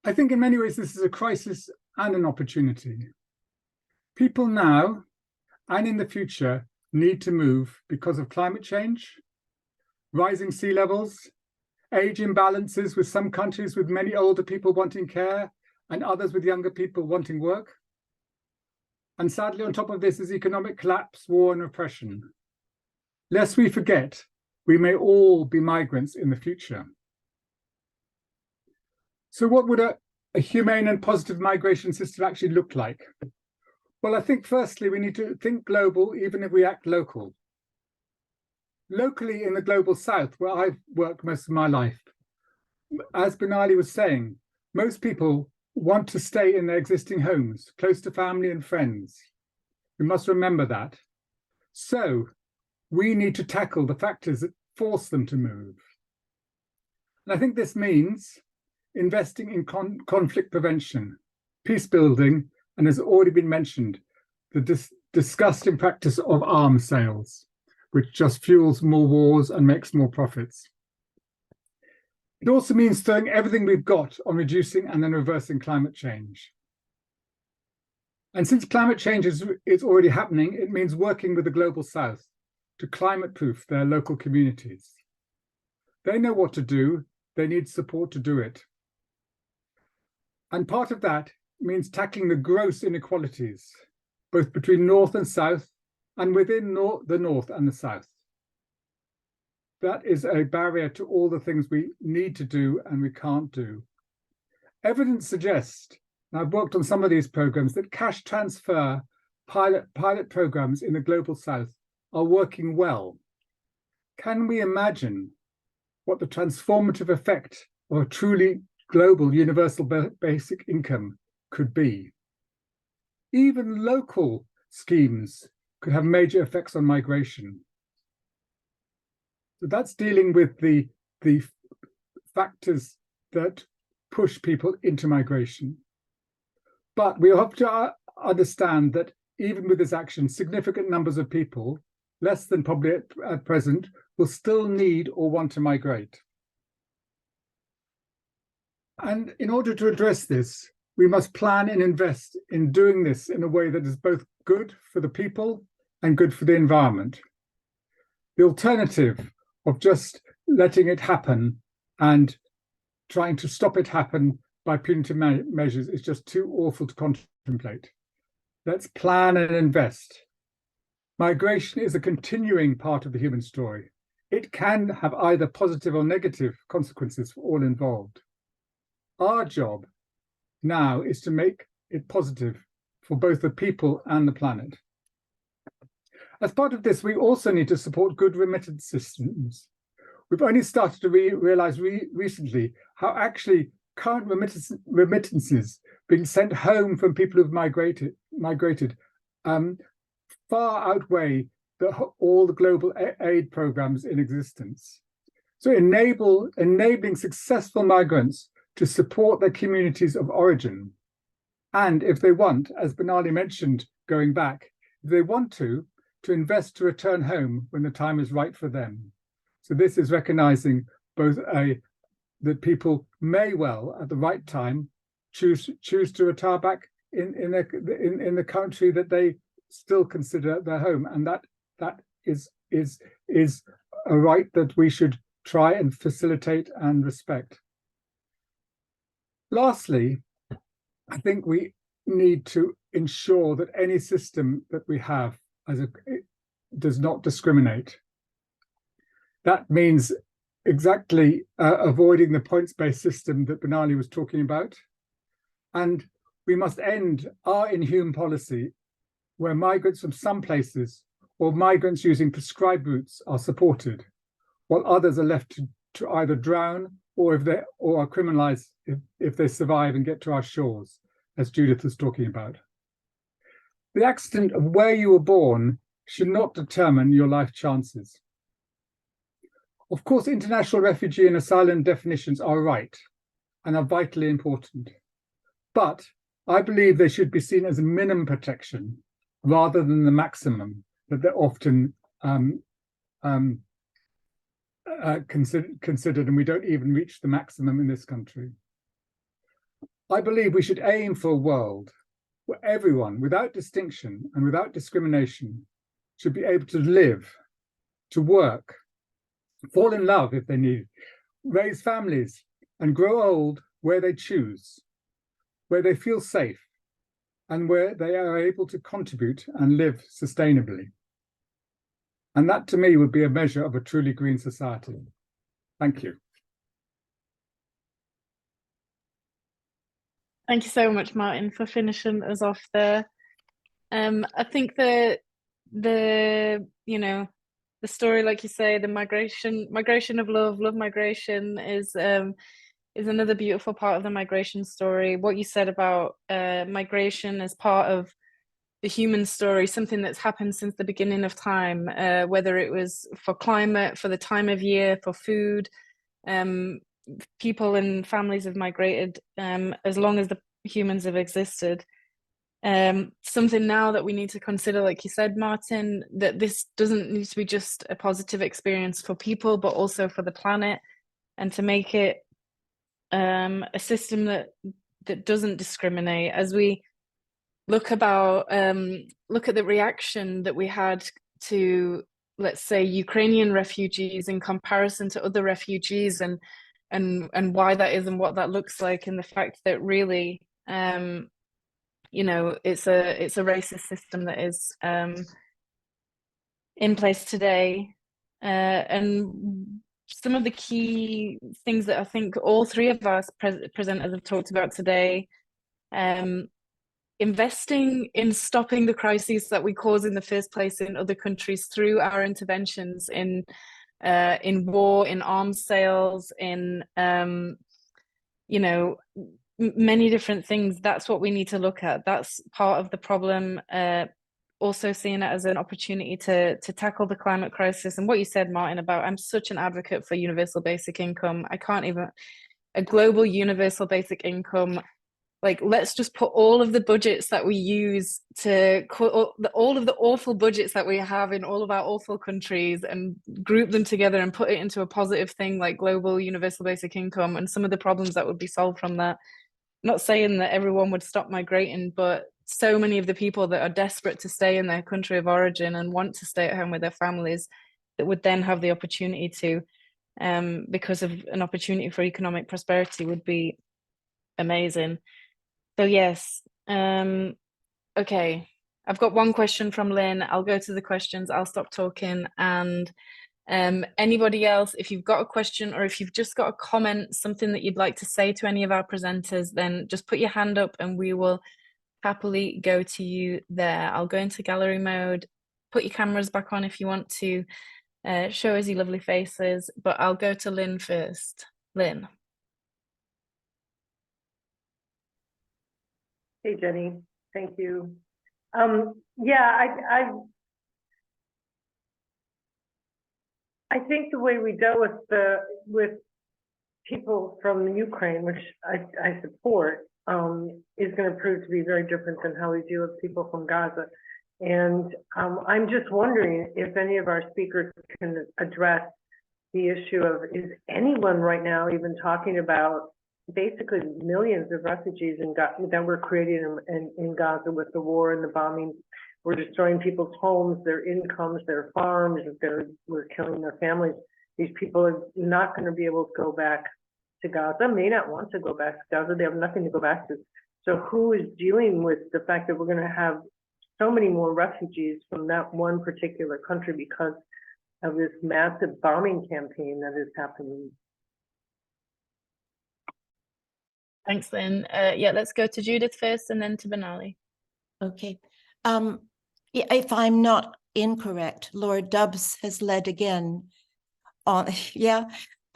I think in many ways this is a crisis and an opportunity. People now and in the future need to move because of climate change, rising sea levels, age imbalances with some countries with many older people wanting care and others with younger people wanting work. And sadly, on top of this is economic collapse, war and oppression. Lest we forget, we may all be migrants in the future. So what would a humane and positive migration system actually look like? Well, I think firstly, we need to think global, even if we act local. Locally in the global south, where I've worked most of my life, as BENALI was saying, most people want to stay in their existing homes, close to family and friends. We must remember that. So we need to tackle the factors that force them to move. And I think this means investing in conflict prevention, peace building, and has already been mentioned, the disgusting practice of arms sales, which just fuels more wars and makes more profits. It also means throwing everything we've got on reducing and then reversing climate change. And since climate change is already happening, it means working with the global south to climate-proof their local communities. They know what to do, they need support to do it. And part of that means tackling the gross inequalities, both between North and South, and within the North and the South. That is a barrier to all the things we need to do and we can't do. Evidence suggests, and I've worked on some of these programs, that cash transfer pilot programs in the global South are working well. Can we imagine what the transformative effect of a truly global universal basic income could be? Even local schemes could have major effects on migration. So that's dealing with the factors that push people into migration. But we have to understand that even with this action, significant numbers of people, less than probably at present, will still need or want to migrate. And in order to address this, we must plan and invest in doing this in a way that is both good for the people and good for the environment. The alternative of just letting it happen and trying to stop it happen by punitive measures is just too awful to contemplate. Let's plan and invest. Migration is a continuing part of the human story. it can have either positive or negative consequences for all involved. Our job now is to make it positive for both the people and the planet. As part of this, we also need to support good remittance systems. We've only started to realize recently how actually current remittances being sent home from people who've migrated far outweigh all the global aid programs in existence. So enabling successful migrants to support their communities of origin. And if they want, as BENALI mentioned going back, if they want to invest to return home when the time is right for them. So this is recognizing both that people may well at the right time choose to retire back in the country that they still consider their home, and that is a right that we should try and facilitate and respect. Lastly, I think we need to ensure that any system that we have does not discriminate. That means exactly avoiding the points-based system that BENALI was talking about. And we must end our inhuman policy where migrants from some places or migrants using prescribed routes are supported, while others are left to either drown or are criminalized if they survive and get to our shores, as Judith was talking about. The accident of where you were born should not determine your life chances. Of course, international refugee and asylum definitions are right and are vitally important, but I believe they should be seen as a minimum protection rather than the maximum that they're often considered, and we don't even reach the maximum in this country. I believe we should aim for a world where everyone, without distinction and without discrimination, should be able to live, to work, fall in love if they need, raise families, and grow old where they choose, where they feel safe, and where they are able to contribute and live sustainably. And that, to me, would be a measure of a truly green society. Thank you. Thank you so much, Martin, for finishing us off there. I think the story, like you say, the migration of love migration is another beautiful part of the migration story. What you said about migration as part of the human story, something that's happened since the beginning of time, whether it was for climate, for the time of year, for food. People and families have migrated as long as the humans have existed. Something now that we need to consider, like you said, Martin, that this doesn't need to be just a positive experience for people, but also for the planet, and to make it a system that doesn't discriminate. As we look at the reaction that we had to, let's say, Ukrainian refugees in comparison to other refugees, and why that is and what that looks like, and the fact that really it's a racist system that is in place today, and some of the key things that I think all three of us presenters have talked about today, investing in stopping the crises that we cause in the first place in other countries through our interventions in war, in arms sales, in many different things. That's what we need to look at. That's part of the problem. Also seeing it as an opportunity to tackle the climate crisis. And what you said, Martin, about I'm such an advocate for universal basic income. A global universal basic income, like, let's just put all of the budgets that we use all of the awful budgets that we have in all of our awful countries, and group them together and put it into a positive thing like global universal basic income, and some of the problems that would be solved from that. I'm not saying that everyone would stop migrating, but so many of the people that are desperate to stay in their country of origin and want to stay at home with their families, that would then have the opportunity to, because of an opportunity for economic prosperity, would be amazing. So yes, okay. I've got one question from Lynn. I'll go to the questions. I'll stop talking, and Anybody else, if you've got a question or if you've just got a comment, something that you'd like to say to any of our presenters, then just put your hand up and we will happily go to you there. I'll go into gallery mode. Put your cameras back on if you want to show us your lovely faces, but I'll go to Lynn first. Lynn. Hey, Jenny, thank you. Yeah, I think the way we dealt with people from the Ukraine, which I support, is going to prove to be very different than how we deal with people from Gaza. And I'm just wondering if any of our speakers can address the issue of, is anyone right now even talking about basically millions of refugees that we're creating in Gaza with the war and the bombing. We're destroying people's homes, their incomes, their farms, we're killing their families. These people are not going to be able to go back to Gaza, may not want to go back to Gaza, they have nothing to go back to. So who is dealing with the fact that we're going to have so many more refugees from that one particular country because of this massive bombing campaign that is happening? Thanks, Lynn. Yeah, let's go to Judith first and then to BENALI. Okay. Yeah, if I'm not incorrect, Lord Dubs has led again on,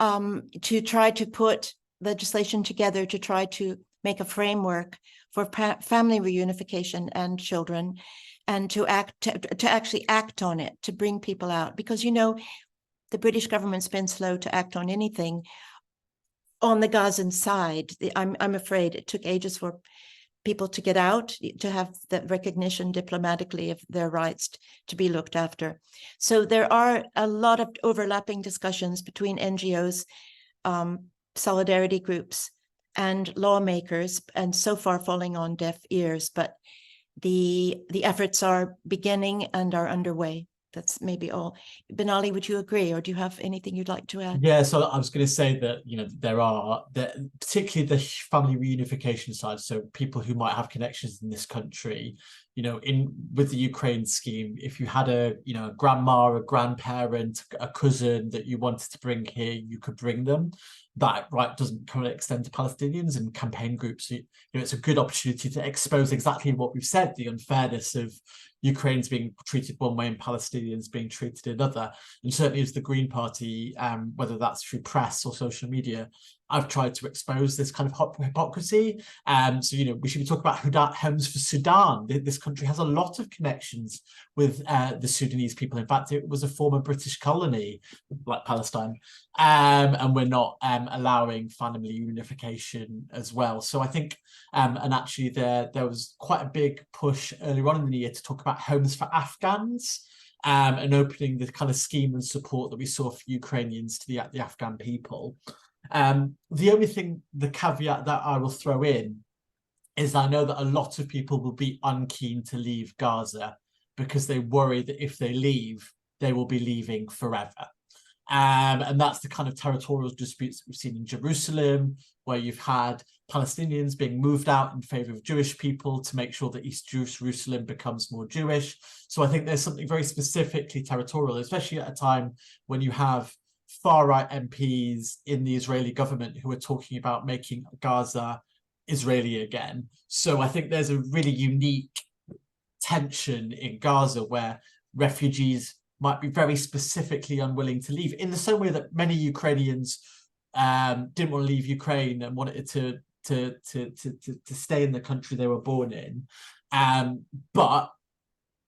to try to put legislation together to try to make a framework for family reunification and children, and to actually act on it, to bring people out, because the British government's been slow to act on anything on the Gazan side. I'm afraid it took ages for people to get out, to have the recognition diplomatically of their rights to be looked after. So there are a lot of overlapping discussions between NGOs, solidarity groups, and lawmakers, and so far falling on deaf ears. But the efforts are beginning and are underway. That's maybe all. BENALI, would you agree, or do you have anything you'd like to add? Yeah, so I was going to say that there are particularly the family reunification side. So people who might have connections in this country, with the Ukraine scheme, if you had a grandma, a grandparent, a cousin that you wanted to bring here, you could bring them. That right doesn't currently extend to Palestinians, and campaign groups. It's a good opportunity to expose exactly what we've said: the unfairness of Ukrainians being treated one way and Palestinians being treated another. And certainly as the Green Party, whether that's through press or social media, I've tried to expose this kind of hypocrisy. So, we should be talking about Homes for Sudan. This country has a lot of connections with the Sudanese people. In fact, it was a former British colony, like Palestine. And we're not allowing family reunification as well. So I think, and actually there was quite a big push earlier on in the year to talk about homes for Afghans, and opening the kind of scheme and support that we saw for Ukrainians to the Afghan people. The only thing, the caveat that I will throw in is I know that a lot of people will be unkeen to leave Gaza because they worry that if they leave, they will be leaving forever. And that's the kind of territorial disputes that we've seen in Jerusalem, where you've had Palestinians being moved out in favor of Jewish people to make sure that East Jerusalem becomes more Jewish. So I think there's something very specifically territorial, especially at a time when you have far-right MPs in the Israeli government who are talking about making Gaza Israeli again. So I think there's a really unique tension in Gaza where refugees might be very specifically unwilling to leave, in the same way that many Ukrainians didn't want to leave Ukraine and wanted to stay in the country they were born in. But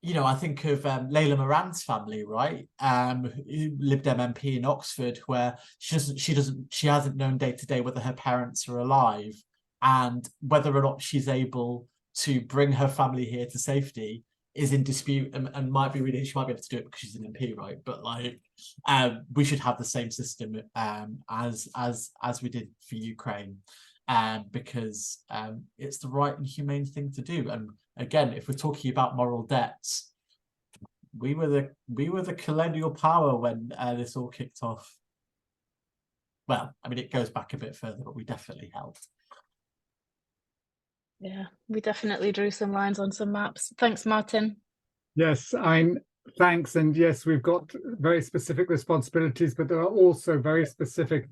I think of Layla Moran's family, right? Who Lib Dem MP in Oxford, where she hasn't known day to day whether her parents are alive, and whether or not she's able to bring her family here to safety is in dispute, and she might be able to do it because she's an MP, right? But we should have the same system as we did for Ukraine, because it's the right and humane thing to do. And again, if we're talking about moral debts, we were the colonial power when this all kicked off. Well, I mean, it goes back a bit further, but we definitely helped. Yeah, we definitely drew some lines on some maps. Thanks, Martin. Yes, Thanks. And yes, we've got very specific responsibilities, but there are also very specific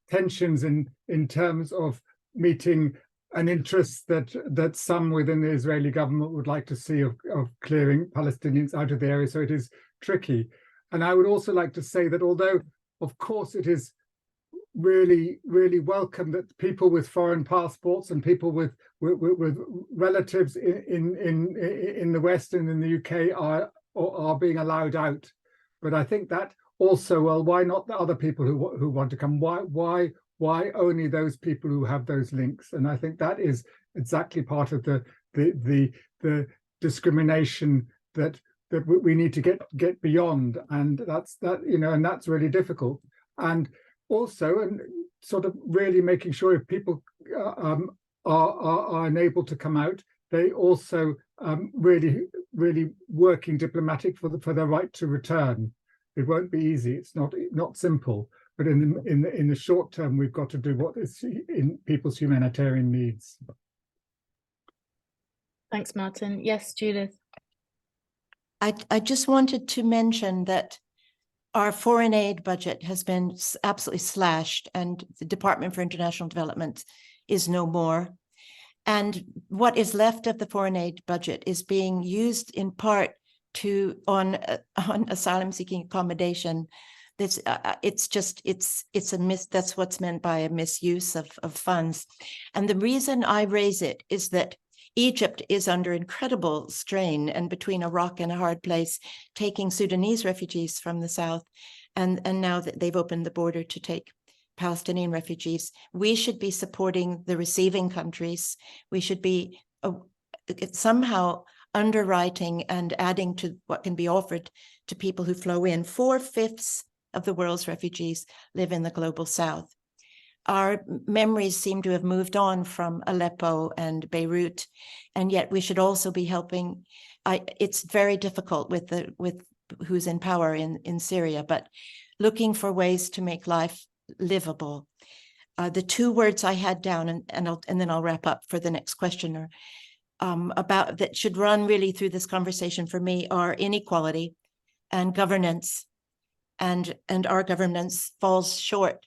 tensions in terms of meeting an interest that some within the Israeli government would like to see of clearing Palestinians out of the area. So it is tricky. And I would also like to say that although, of course, it is really, really welcome that people with foreign passports and people with relatives in the West and in the UK are being allowed out. But I think that also, well, why not the other people who want to come? Why only those people who have those links? And I think that is exactly part of the discrimination that we need to get beyond, and that's really difficult. And also, and sort of really making sure if people are unable to come out, they also really working diplomatic for their right to return. It won't be easy. It's not simple. But in the short term, we've got to do what is in people's humanitarian needs. Thanks, Martin. Yes, Judith. I just wanted to mention that our foreign aid budget has been absolutely slashed, and the Department for International Development is no more. And what is left of the foreign aid budget is being used in part on asylum-seeking accommodation. That's that's what's meant by a misuse of funds. And the reason I raise it is that Egypt is under incredible strain and between a rock and a hard place, taking Sudanese refugees from the south. And now that they've opened the border to take Palestinian refugees, we should be supporting the receiving countries. We should be somehow underwriting and adding to what can be offered to people who flow in. 4/5 of the world's refugees live in the global south. Our memories seem to have moved on from Aleppo and Beirut, and yet we should also be helping. It's very difficult with who's in power in Syria, but looking for ways to make life livable. The two words I had down, and then I'll wrap up for the next questioner, about that should run really through this conversation for me are inequality and governance, and our governance falls short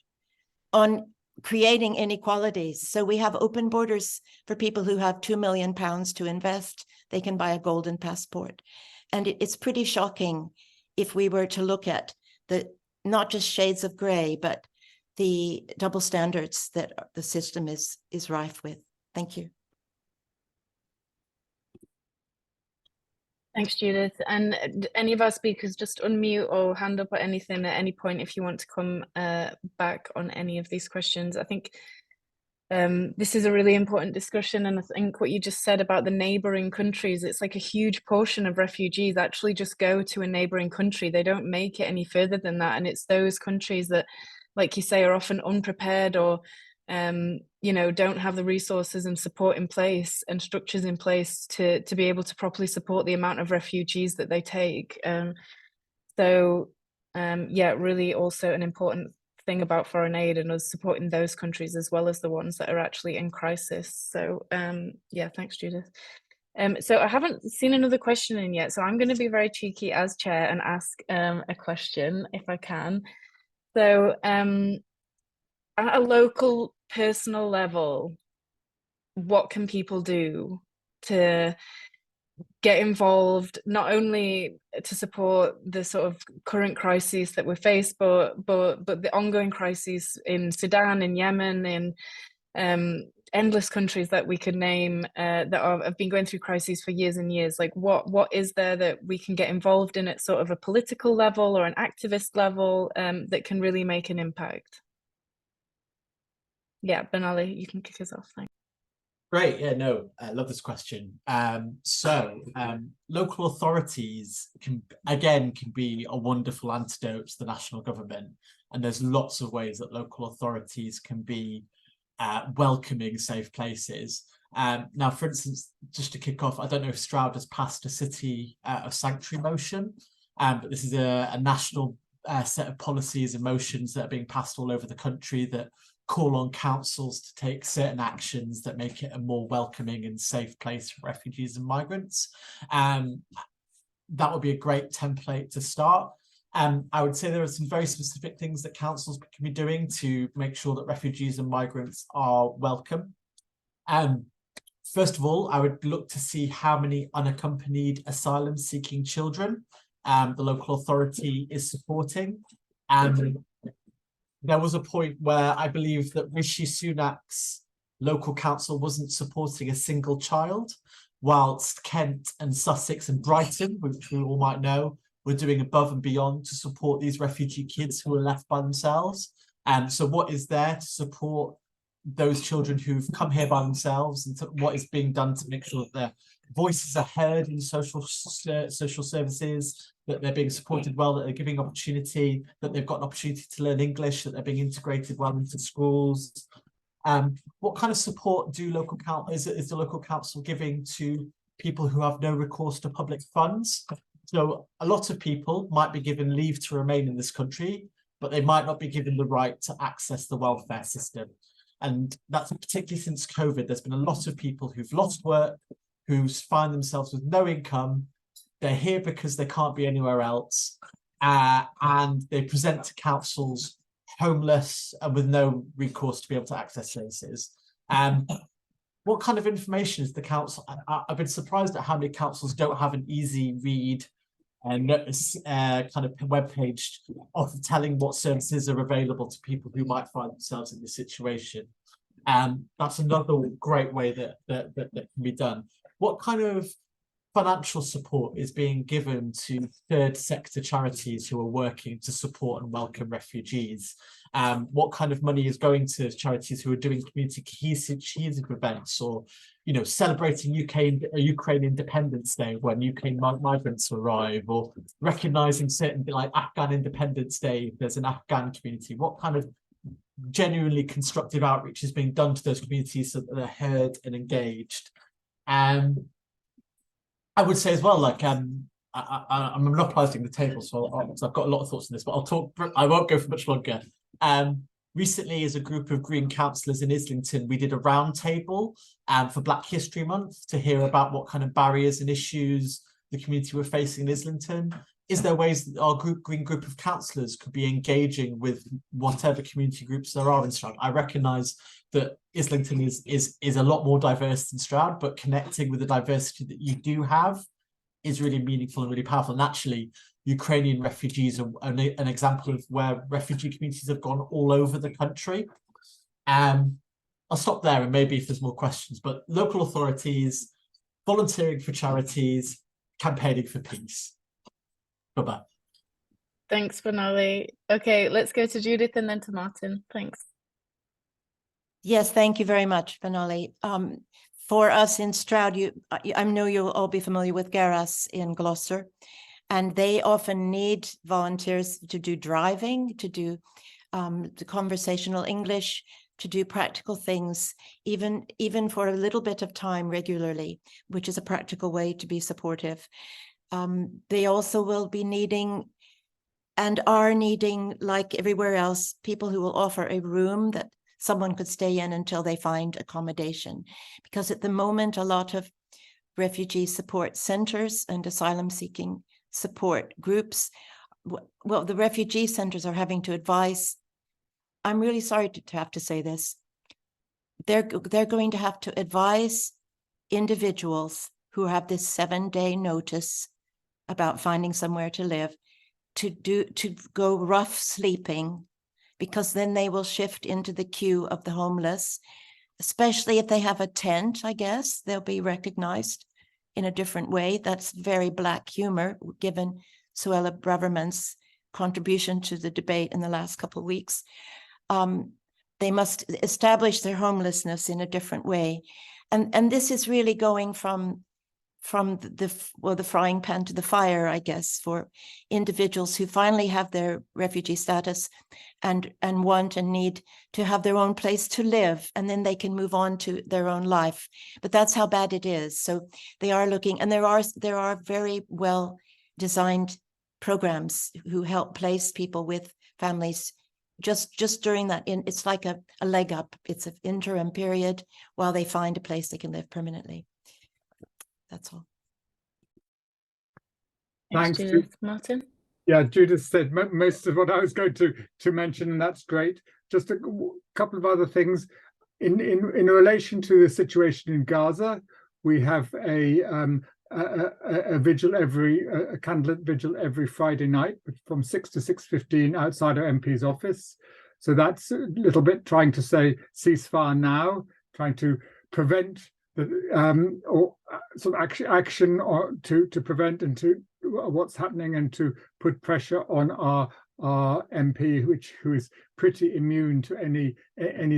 on creating inequalities. So we have open borders for people who have £2 million to invest. They can buy a golden passport. And it's pretty shocking if we were to look at not just shades of gray, but the double standards that the system is rife with. Thank you. Thanks, Judith. And any of our speakers, just unmute or hand up at anything at any point if you want to come back on any of these questions. I think this is a really important discussion, and I think what you just said about the neighboring countries, it's like a huge portion of refugees actually just go to a neighboring country. They don't make it any further than that, and it's those countries that, like you say, are often unprepared or don't have the resources and support in place and structures in place to be able to properly support the amount of refugees that they take. Really also an important thing about foreign aid and us supporting those countries as well as the ones that are actually in crisis. So thanks, Judith. So I haven't seen another question in yet, so I'm going to be very cheeky as chair and ask a question if I can. So at a local personal level, what can people do to get involved, not only to support the sort of current crises that we face, but the ongoing crises in Sudan, in Yemen, in endless countries that we could name that have been going through crises for years and years? Like what is there that we can get involved in at sort of a political level or an activist level that can really make an impact? Yeah, BENALI, you can kick us off. Thanks. Great. Yeah, no, I love this question. Local authorities can be a wonderful antidote to the national government. And there's lots of ways that local authorities can be welcoming safe places. Now, for instance, just to kick off, I don't know if Stroud has passed a city of sanctuary motion, but this is a national set of policies and motions that are being passed all over the country that call on councils to take certain actions that make it a more welcoming and safe place for refugees and migrants. that would be a great template to start. I would say there are some very specific things that councils can be doing to make sure that refugees and migrants are welcome. First of all, I would look to see how many unaccompanied asylum-seeking children the local authority is supporting. There was a point where I believe that Rishi Sunak's local council wasn't supporting a single child, whilst Kent and Sussex and Brighton, which we all might know, were doing above and beyond to support these refugee kids who were left by themselves. So what is there to support those children who've come here by themselves, and what is being done to make sure that their voices are heard in social services, that they're being supported well, that they're giving opportunity, that they've got an opportunity to learn English, that they're being integrated well into schools. What kind of support do local is the local council giving to people who have no recourse to public funds? So a lot of people might be given leave to remain in this country, but they might not be given the right to access the welfare system. And that's particularly since COVID. There's been a lot of people who've lost work, who find themselves with no income. They're here because they can't be anywhere else. And they present to councils homeless and with no recourse to be able to access services. What kind of information is the council? I've been surprised at how many councils don't have an easy read and kind of webpage of telling what services are available to people who might find themselves in this situation. That's another great way that can be done. What kind of financial support is being given to third sector charities who are working to support and welcome refugees? What kind of money is going to charities who are doing community cohesive events, or celebrating Ukraine Independence Day when UK migrants arrive, or recognizing certain like Afghan Independence Day if there's an Afghan community? What kind of genuinely constructive outreach is being done to those communities so that they're heard and engaged? I would say as well, like I'm monopolizing the table, so I've got a lot of thoughts on this, but I won't go for much longer. Recently, as a group of Green councillors in Islington, we did a roundtable for Black History Month to hear about what kind of barriers and issues the community were facing in Islington. Is there ways that our Green group of councillors could be engaging with whatever community groups there are in Stroud? I recognise that Islington is a lot more diverse than Stroud, but connecting with the diversity that you do have is really meaningful and really powerful. And actually, Ukrainian refugees are an example of where refugee communities have gone all over the country. I'll stop there, and maybe if there's more questions, but local authorities, volunteering for charities, campaigning for peace. Bye-bye. Thanks, BENALI. Okay, let's go to Judith and then to Martin. Thanks. Yes, thank you very much, BENALI. For us in Stroud, I know you'll all be familiar with Garras in Gloucester, and they often need volunteers to do driving, to do the conversational English, to do practical things, even for a little bit of time regularly, which is a practical way to be supportive. They also will be needing and are needing, like everywhere else, people who will offer a room that someone could stay in until they find accommodation. Because at the moment, a lot of refugee support centers and asylum-seeking support groups, well, the refugee centers are having to advise, I'm really sorry to have to say this, they're going to have to advise individuals who have this 7-day notice about finding somewhere to live to go rough sleeping, because then they will shift into the queue of the homeless, especially if they have a tent. I guess they'll be recognized in a different way. That's very Black humor, given Suella Braverman's contribution to the debate in the last couple of weeks. They must establish their homelessness in a different way. And this is really going from the frying pan to the fire, I guess, for individuals who finally have their refugee status and want and need to have their own place to live, and then they can move on to their own life. But that's how bad it is. So they are looking, and there are very well designed programs who help place people with families just during that. It's like a leg up. It's an interim period while they find a place they can live permanently. That's all. Thanks, Judith. Martin? Yeah, Judith said most of what I was going to mention, and that's great. Just a couple of other things. In relation to the situation in Gaza, we have a vigil a candlelit vigil every Friday night from 6 to 6:15 outside our MP's office. So that's a little bit trying to say ceasefire now, trying to prevent or sort of action or to prevent and to what's happening, and to put pressure on our MP, who is pretty immune to any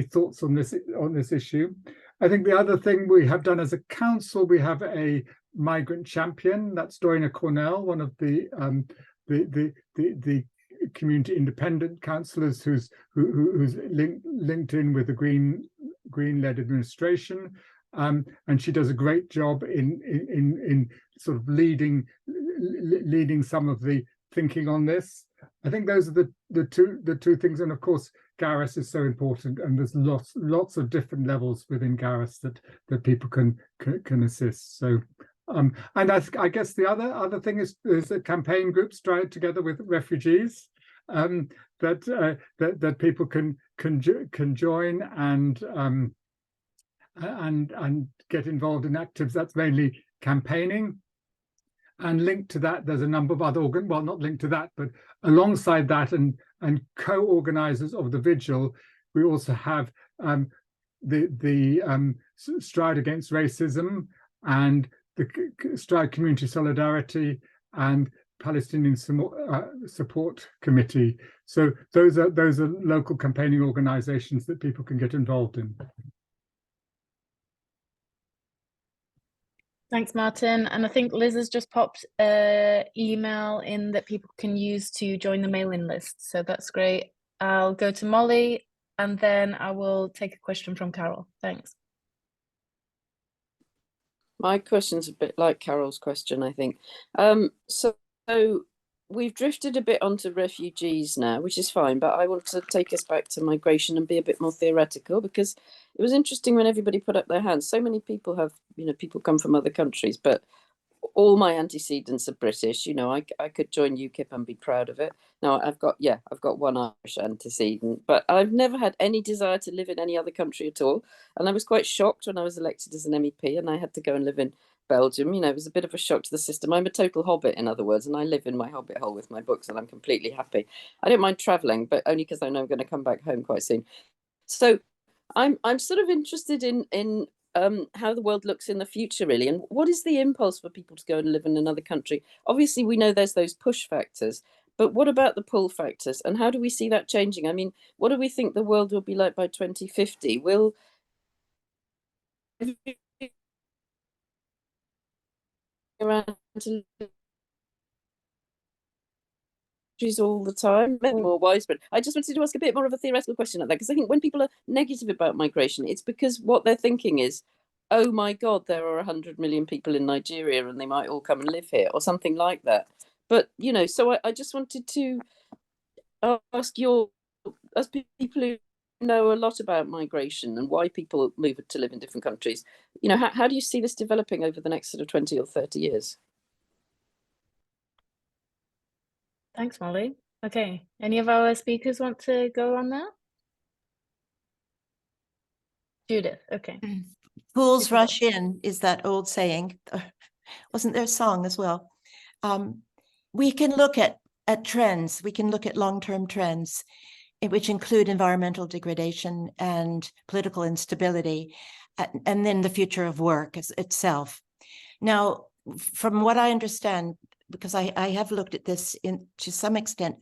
thoughts on this issue. I think the other thing we have done as a council, we have a migrant champion. That's Dorina Cornell, one of the community independent councillors who's linked in with the Green-led administration. And she does a great job in sort of leading some of the thinking on this. I think those are the two things, and of course Gareth is so important, and there's lots of different levels within Gareth that people can assist. So and I guess the other thing is there's a campaign group, Stroud, together with refugees, that people can join and get involved in activities. That's mainly campaigning. And linked to that, there's a number of other well, not linked to that, but alongside that and co-organizers of the vigil, we also have the Stroud Against Racism and the Stroud Community Solidarity and Palestinian Support Committee. So those are local campaigning organizations that people can get involved in. Thanks, Martin. And I think Liz has just popped an email in that people can use to join the mailing list. So that's great. I'll go to Molly and then I will take a question from Carol. Thanks. My question's a bit like Carol's question, I think. So we've drifted a bit onto refugees now, which is fine, but I want to take us back to migration and be a bit more theoretical, because it was interesting when everybody put up their hands. So many people have, people come from other countries, but all my antecedents are British. I could join UKIP and be proud of it. Now I've got one Irish antecedent, but I've never had any desire to live in any other country at all. And I was quite shocked when I was elected as an MEP and I had to go and live in Belgium. It was a bit of a shock to the system. I'm a total hobbit, in other words, and I live in my hobbit hole with my books and I'm completely happy. I don't mind traveling, but only because I know I'm going to come back home quite soon. So I'm sort of interested in how the world looks in the future, really, and what is the impulse for people to go and live in another country? Obviously, we know there's those push factors, but what about the pull factors, and how do we see that changing? I mean, what do we think the world will be like by 2050? Will around to all the time, more widespread. I just wanted to ask a bit more of a theoretical question like that, because I think when people are negative about migration, it's because what they're thinking is, oh my God, there are 100 million people in Nigeria and they might all come and live here, or something like that. But, so I just wanted to ask as people who know a lot about migration and why people move to live in different countries, how do you see this developing over the next sort of 20 or 30 years? Thanks, Molly. Okay, any of our speakers want to go on that? Judith, okay. Fools rush in is that old saying. Wasn't there a song as well? We can look at trends. We can look at long-term trends, which include environmental degradation and political instability, and then the future of work itself. Now, from what I understand, because I have looked at this to some extent,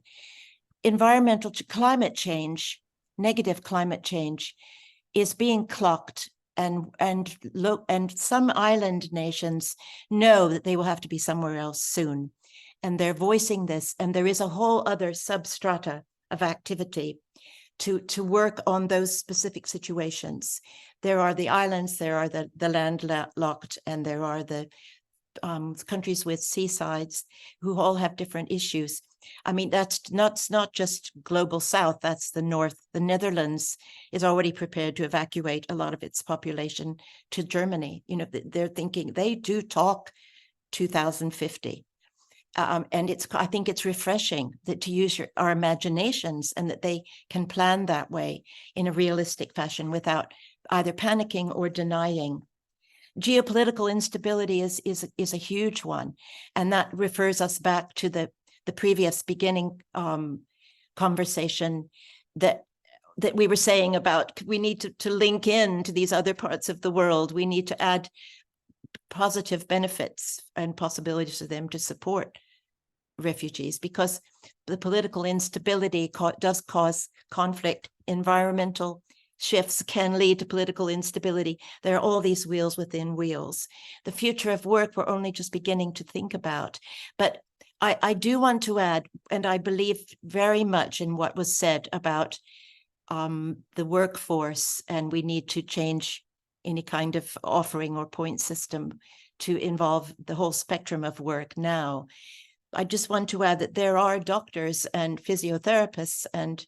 environmental climate change, negative climate change, is being clocked, and some island nations know that they will have to be somewhere else soon, and they're voicing this, and there is a whole other substrata of activity to work on those specific situations. There are the islands, there are the landlocked, and there are the countries with seasides who all have different issues. I mean, that's not just global south, that's the north. The Netherlands is already prepared to evacuate a lot of its population to Germany. They're thinking, they do talk 2050. And I think it's refreshing that to use our imaginations, and that they can plan that way in a realistic fashion without either panicking or denying. Geopolitical instability is a huge one, and that refers us back to the previous beginning conversation that we were saying about we need to link in to these other parts of the world. We need to add positive benefits and possibilities to them to support refugees, because the political instability does cause conflict. Environmental shifts can lead to political instability. There are all these wheels within wheels. The future of work we're only just beginning to think about. But I do want to add, and I believe very much in what was said about the workforce, and we need to change any kind of offering or point system to involve the whole spectrum of work now. I just want to add that there are doctors and physiotherapists and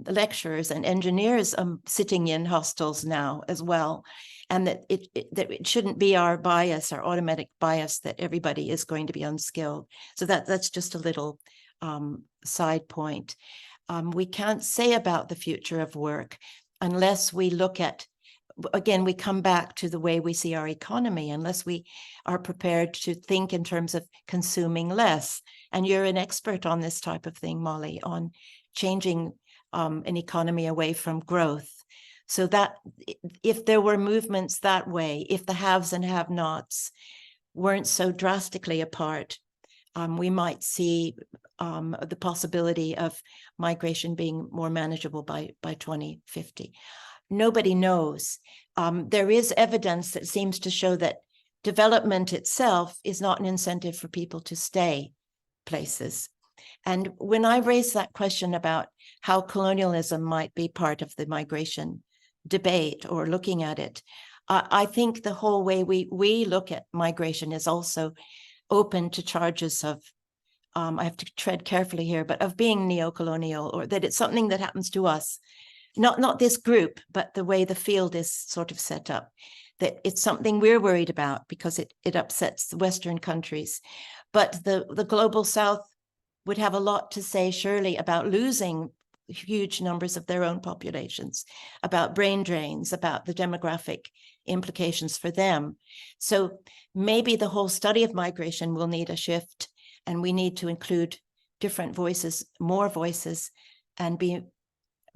lecturers and engineers sitting in hostels now as well, and that it shouldn't be our bias, our automatic bias, that everybody is going to be unskilled. So that's just a little side point. We can't say about the future of work unless we look at, again, we come back to the way we see our economy, unless we are prepared to think in terms of consuming less. And you're an expert on this type of thing, Molly, on changing an economy away from growth. So that if there were movements that way, if the haves and have-nots weren't so drastically apart, we might see the possibility of migration being more manageable by 2050. Nobody knows. There is evidence that seems to show that development itself is not an incentive for people to stay places. And when I raised that question about how colonialism might be part of the migration debate or looking at it, I think the whole way we look at migration is also open to charges of, I have to tread carefully here, but of being neo-colonial, or that it's something that happens to us. Not this group, but the way the field is sort of set up, that it's something we're worried about because it upsets the Western countries. But the global South would have a lot to say, surely, about losing huge numbers of their own populations, about brain drains, about the demographic implications for them. So maybe the whole study of migration will need a shift, and we need to include different voices, more voices, and be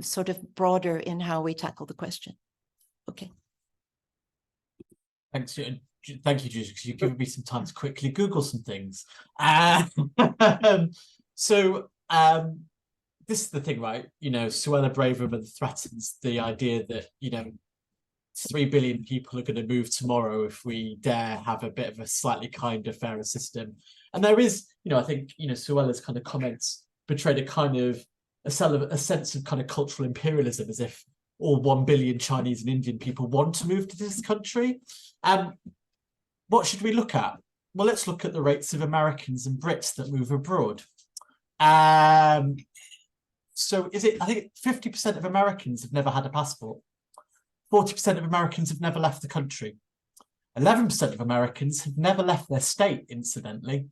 sort of broader in how we tackle the question. Okay. Thanks, thank you, Judith, because you've given me some time to quickly Google some things. This is the thing, right? You know, Suella Braverman threatens the idea that, you know, 3 billion people are going to move tomorrow if we dare have a bit of a slightly kinder, fairer system. And there is, you know, I think, you know, Suella's kind of comments betrayed a kind of a sense of kind of cultural imperialism, as if all 1 billion Chinese and Indian people want to move to this country. What should we look at? Well, let's look at the rates of Americans and Brits that move abroad. So is it, I think 50% of Americans have never had a passport. 40% of Americans have never left the country. 11% of Americans have never left their state, incidentally.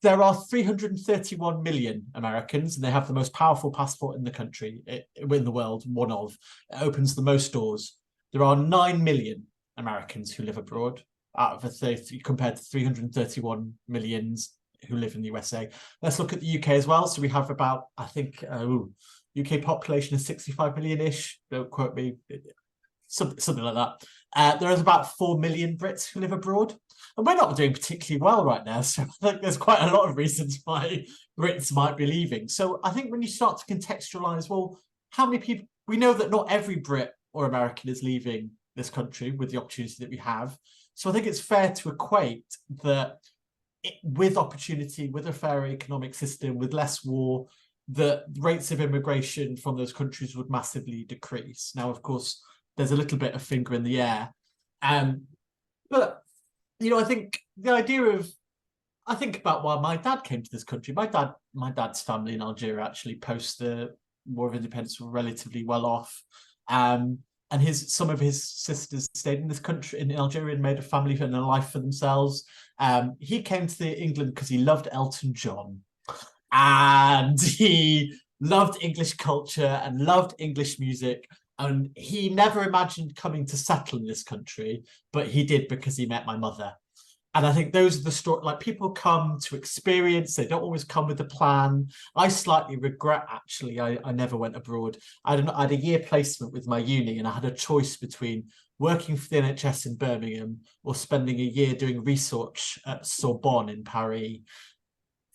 There are 331 million Americans, and they have the most powerful passport in the country, in the world, one of. It opens the most doors. There are 9 million Americans who live abroad, out of compared to 331 millions who live in the USA. Let's look at the UK as well. So we have about, I think, UK population is 65 million-ish. Don't quote me, something like that. There is about 4 million Brits who live abroad. And we're not doing particularly well right now. So I think there's quite a lot of reasons why Brits might be leaving. So I think when you start to contextualize, well, how many people, we know that not every Brit or American is leaving this country with the opportunity that we have. So I think it's fair to equate that with opportunity, with a fairer economic system, with less war, the rates of immigration from those countries would massively decrease. Now, of course, there's a little bit of finger in the air. But, you know, I think the idea of, I think about why my dad came to this country. My dad's family in Algeria actually post the War of Independence were relatively well off. and some of his sisters stayed in this country in Algeria and made a family and a life for themselves. He came to England because he loved Elton John, and he loved English culture and loved English music. And he never imagined coming to settle in this country, but he did because he met my mother. And I think those are the stories, like, people come to experience, they don't always come with a plan. I slightly regret, actually, I never went abroad. I had a year placement with my uni, and I had a choice between working for the NHS in Birmingham or spending a year doing research at Sorbonne in Paris.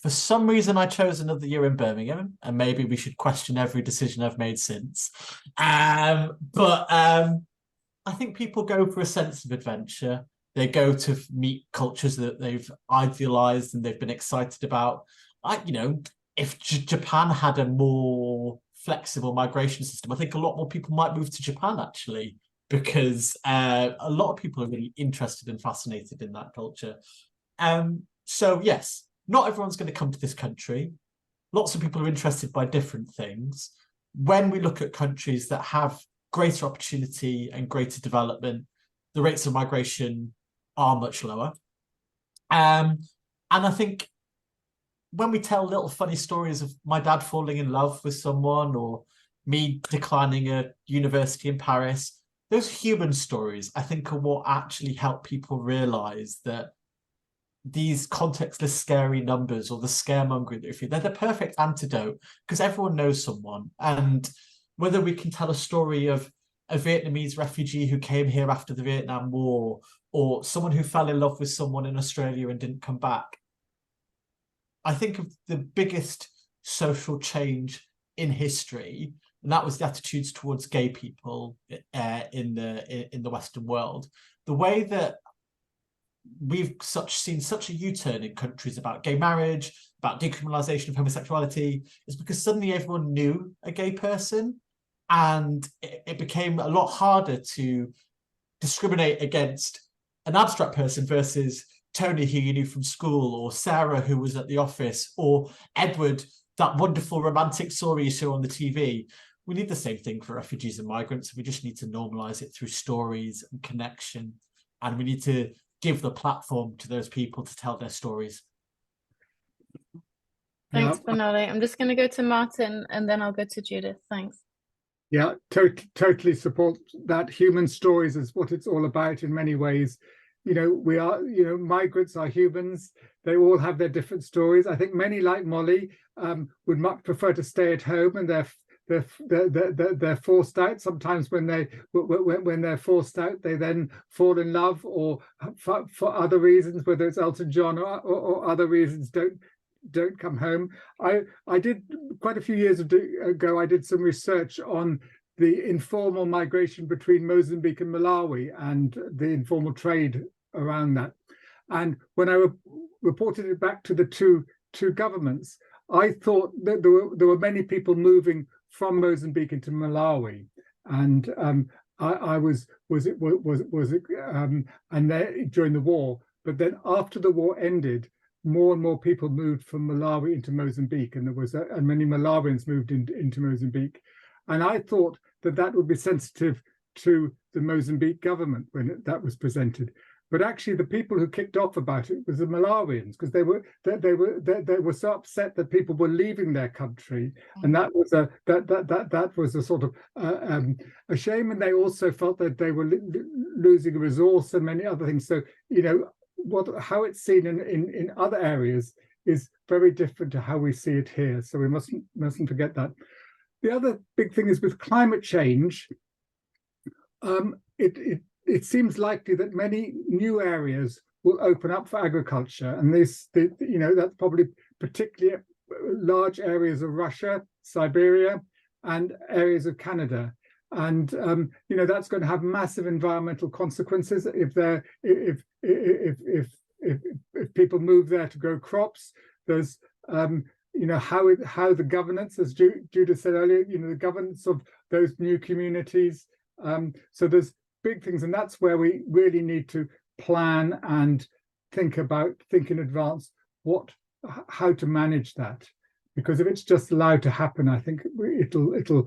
For some reason, I chose another year in Birmingham, and maybe we should question every decision I've made since. But I think people go for a sense of adventure. They go to meet cultures that they've idealized and they've been excited about. If Japan had a more flexible migration system, I think a lot more people might move to Japan, actually, because a lot of people are really interested and fascinated in that culture. So yes, not everyone's going to come to this country. Lots of people are interested by different things. When we look at countries that have greater opportunity and greater development, the rates of migration are much lower. And I think when we tell little funny stories of my dad falling in love with someone or me declining a university in Paris, those human stories, I think, are what actually help people realize that these contextless scary numbers or the scaremongering that we feel, they're the perfect antidote, because everyone knows someone. And whether we can tell a story of a Vietnamese refugee who came here after the Vietnam War, or someone who fell in love with someone in Australia and didn't come back, I think of the biggest social change in history, and that was the attitudes towards gay people in the Western world. The way that we've seen such a U-turn in countries about gay marriage, about decriminalisation of homosexuality, is because suddenly everyone knew a gay person, and it became a lot harder to discriminate against an abstract person versus Tony, who you knew from school, or Sarah, who was at the office, or Edward, that wonderful romantic story you saw on the TV. We need the same thing for refugees and migrants. We just need to normalise it through stories and connection, and we need to give the platform to those people to tell their stories. Thanks, BENALI. I'm just going to go to Martin, and then I'll go to Judith. Thanks. Yeah, totally support that. Human stories is what it's all about in many ways. We are, migrants are humans. They all have their different stories. I think many, like Molly, would much prefer to stay at home, and they're forced out. Sometimes when they're forced out, they then fall in love, or for other reasons, whether it's Elton John or other reasons, don't come home. I did quite a few years ago, I did some research on the informal migration between Mozambique and Malawi and the informal trade around that. And when I reported it back to the two governments, I thought that there were many people moving from Mozambique into Malawi, and I was and there during the war. But then after the war ended, more and more people moved from Malawi into Mozambique, and and many Malawians moved into Mozambique. And I thought that would be sensitive to the Mozambique government when that was presented. But actually, the people who kicked off about it was the Malawians, because they were so upset that people were leaving their country, and that was a sort of a shame. And they also felt that they were losing a resource and many other things. So how it's seen in other areas is very different to how we see it here. So we mustn't forget that. The other big thing is with climate change. It seems likely that many new areas will open up for agriculture, and that's probably particularly large areas of Russia, Siberia, and areas of Canada. And that's going to have massive environmental consequences if people move there to grow crops. There's how the governance, as Judith said earlier, the governance of those new communities. So there's big things, and that's where we really need to plan and think in advance how to manage that. Because if it's just allowed to happen, I think it'll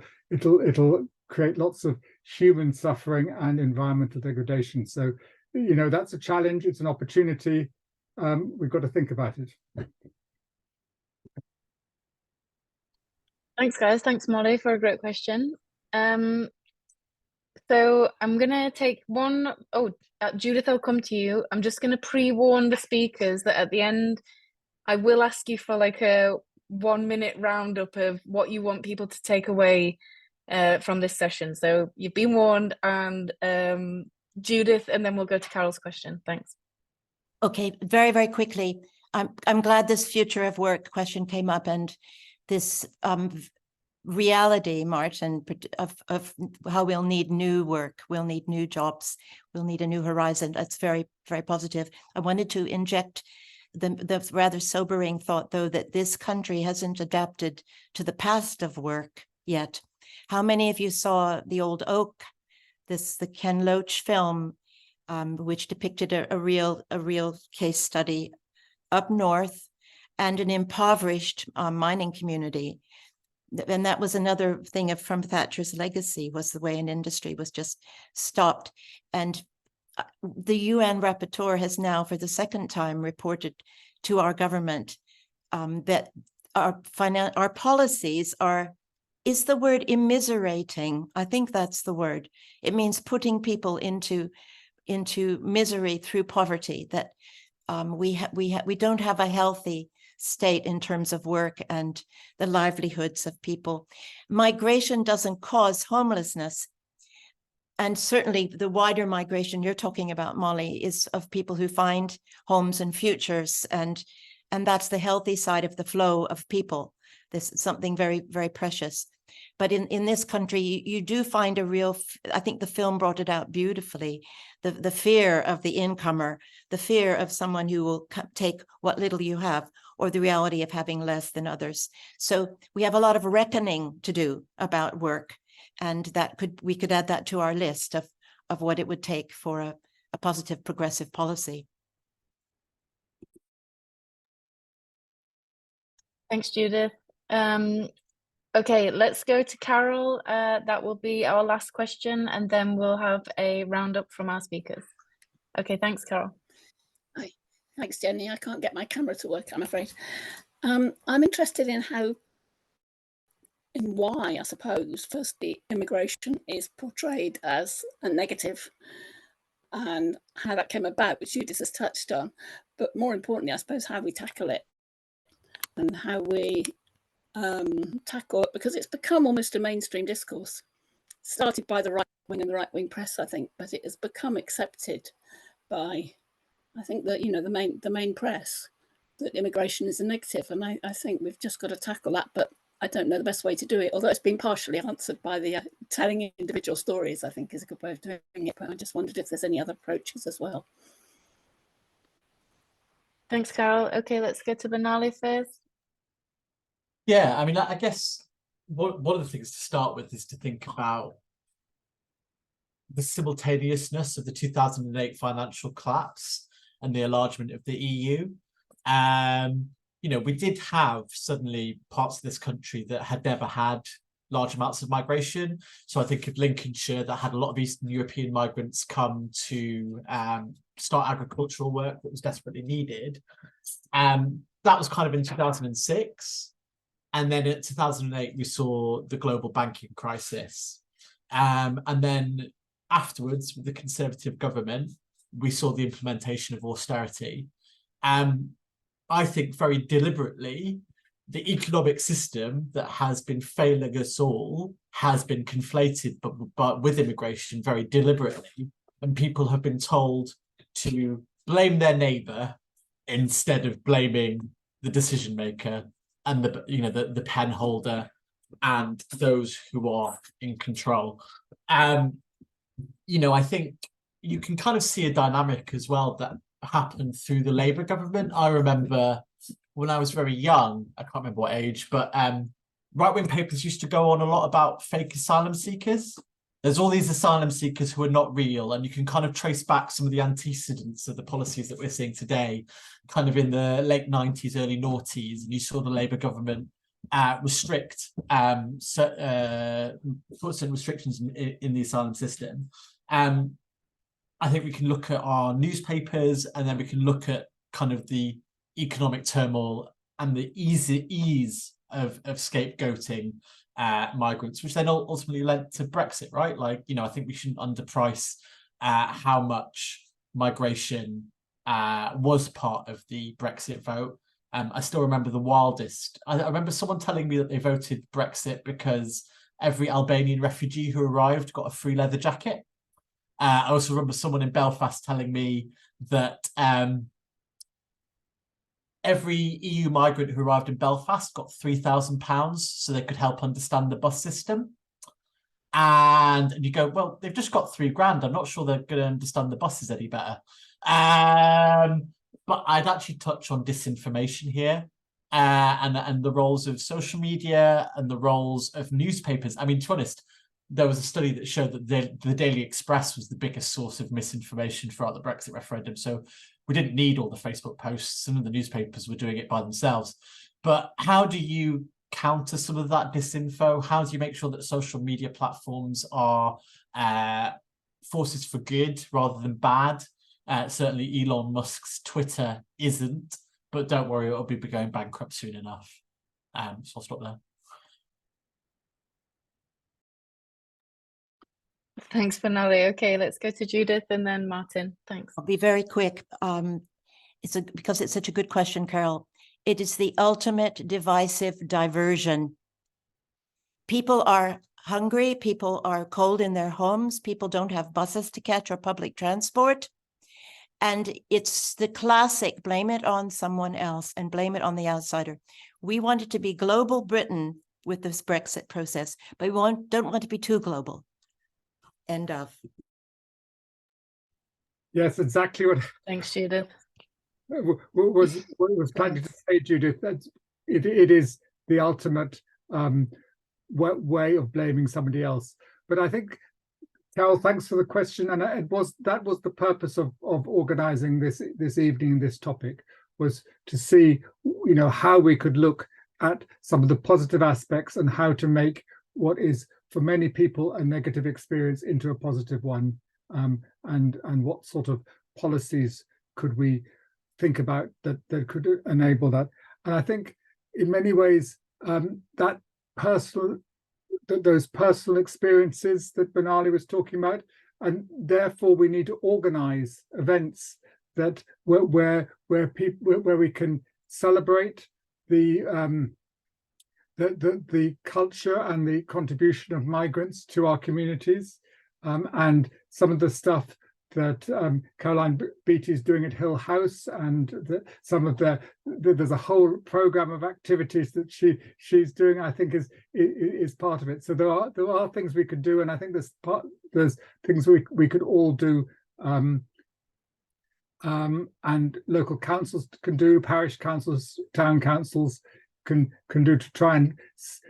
create lots of human suffering and environmental degradation. So, you know, that's a challenge. It's an opportunity. We've got to think about it. Thanks, guys. Thanks, Molly, for a great question. So I'm going to take one. Oh, Judith, I'll come to you. I'm just going to pre-warn the speakers that at the end, I will ask you for like a 1-minute roundup of what you want people to take away from this session. So you've been warned, and Judith, and then we'll go to Carol's question. Thanks. Okay, very, very quickly. I'm glad this future of work question came up, and this reality, Martin, of how we'll need new work, we'll need new jobs, we'll need a new horizon. That's very, very positive. I wanted to inject the rather sobering thought, though, that this country hasn't adapted to the past of work yet. How many of you saw The Old Oak, the Ken Loach film, which depicted a real case study up north and an impoverished mining community? And that was another thing from Thatcher's legacy, was the way an industry was just stopped. And the UN rapporteur has now, for the second time, reported to our government that our policies are, is the word immiserating? I think that's the word. It means putting people into misery through poverty, that we don't have a healthy state in terms of work and the livelihoods of people. Migration doesn't cause homelessness. And certainly the wider migration you're talking about, Molly, is of people who find homes and futures. And that's the healthy side of the flow of people. This is something very, very precious. But in this country, you do find a real, I think the film brought it out beautifully, the fear of the incomer, the fear of someone who will take what little you have, or the reality of having less than others. So we have a lot of reckoning to do about work, and we could add that to our list of what it would take for a positive progressive policy. Thanks, Judith. Okay, let's go to Carol. That will be our last question, and then we'll have a roundup from our speakers. Okay, thanks, Carol. Hi. Thanks, Jenny. I can't get my camera to work, I'm afraid. I'm interested in why, I suppose, firstly, immigration is portrayed as a negative, and how that came about, which Judith has touched on. But more importantly, I suppose, how we tackle it and how we tackle it, because it's become almost a mainstream discourse. Started by the right wing and the right wing press, I think, but it has become accepted by, I think, that, you know, the main press, that immigration is a negative. And I think we've just got to tackle that, but I don't know the best way to do it, although it's been partially answered by the telling individual stories, I think, is a good way of doing it. But I just wondered if there's any other approaches as well. Thanks, Carol. Okay, let's go to BENALI first. Yeah, I mean, I guess one of the things to start with is to think about the simultaneousness of the 2008 financial collapse and the enlargement of the EU. You know, we did have suddenly parts of this country that had never had large amounts of migration. So I think of Lincolnshire, that had a lot of Eastern European migrants come to start agricultural work that was desperately needed. That was kind of in 2006. And then in 2008, we saw the global banking crisis. And then afterwards, with the Conservative government, we saw the implementation of austerity. I think very deliberately, the economic system that has been failing us all has been conflated, but with immigration very deliberately. And people have been told to blame their neighbour instead of blaming the decision maker and the pen holder and those who are in control. You know, I think you can kind of see a dynamic as well that happened through the Labour government. I remember when I was very young, I can't remember what age, but right-wing papers used to go on a lot about fake asylum seekers. There's all these asylum seekers who are not real, and you can kind of trace back some of the antecedents of the policies that we're seeing today, kind of in the late 90s, early noughties, and you saw the Labour government restrict put certain restrictions in the asylum system. I think we can look at our newspapers, and then we can look at kind of the economic turmoil and the ease of scapegoating migrants, which then ultimately led to Brexit, right? Like, you know, I think we shouldn't underprice how much migration was part of the Brexit vote. I still remember the wildest. I remember someone telling me that they voted Brexit because every Albanian refugee who arrived got a free leather jacket. I also remember someone in Belfast telling me that every EU migrant who arrived in Belfast got £3,000 so they could help understand the bus system. And you go, well, they've just got £3,000. I'm not sure they're going to understand the buses any better. But I'd actually touch on disinformation here, and the roles of social media and the roles of newspapers. I mean, to be honest, there was a study that showed that the Daily Express was the biggest source of misinformation throughout the Brexit referendum. So we didn't need all the Facebook posts. Some of the newspapers were doing it by themselves. But how do you counter some of that disinfo? How do you make sure that social media platforms are forces for good rather than bad? Certainly Elon Musk's Twitter isn't, but don't worry, it'll be going bankrupt soon enough. So I'll stop there. Thanks, BENALI. Okay, let's go to Judith and then Martin. Thanks. I'll be very quick. Because it's such a good question, Carol. It is the ultimate divisive diversion. People are hungry. People are cold in their homes. People don't have buses to catch or public transport. And it's the classic blame it on someone else and blame it on the outsider. We want it to be global Britain with this Brexit process, but we don't want to be too global. End of. Yes, exactly what. Thanks, Judith. Was planning to say, Judith, that it is the ultimate way of blaming somebody else. But I think, Carol, thanks for the question, and that was the purpose of organising this evening. This topic was to see, you know, how we could look at some of the positive aspects and how to make what is for many people a negative experience into a positive one, and what sort of policies could we think about that could enable that. And I think in many ways those personal experiences that BENALI was talking about, and therefore we need to organize events that where we can celebrate the culture and the contribution of migrants to our communities, and some of the stuff that Caroline Beattie is doing at Hill House, and there's a whole program of activities that she's doing, I think is part of it. So there are things we could do, and I think there's things we could all do, and local councils can do, parish councils, town councils can do, to try and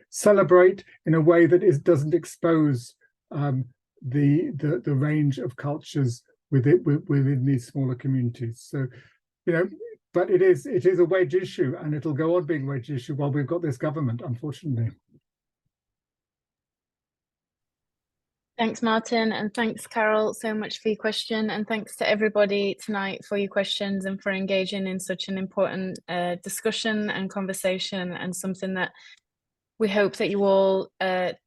celebrate in a way that doesn't expose the range of cultures within these smaller communities. So, you know, but it is a wedge issue, and it'll go on being a wedge issue while we've got this government, unfortunately. Thanks, Martin, and thanks, Carol, so much for your question, and thanks to everybody tonight for your questions and for engaging in such an important discussion and conversation, and something that we hope that you all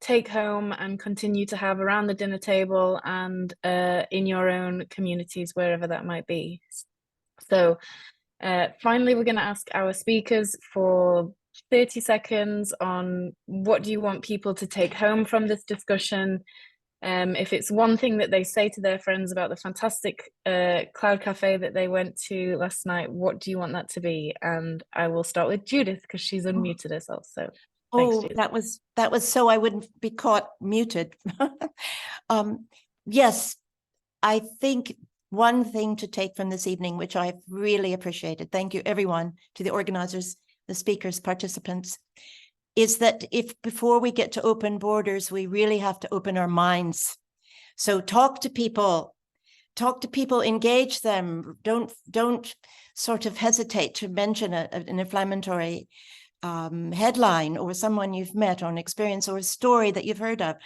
take home and continue to have around the dinner table and in your own communities, wherever that might be. So finally, we're going to ask our speakers for 30 seconds on what do you want people to take home from this discussion. If it's one thing that they say to their friends about the fantastic cloud cafe that they went to last night, what do you want that to be? And I will start with Judith, because she's unmuted herself. So thanks, Oh, Judith. that was so I wouldn't be caught muted. Yes, I think one thing to take from this evening, which I've really appreciated, thank you everyone, to the organizers, the speakers, participants, is that before we get to open borders, we really have to open our minds. So talk to people, engage them. Don't sort of hesitate to mention an inflammatory headline or someone you've met or an experience or a story that you've heard of.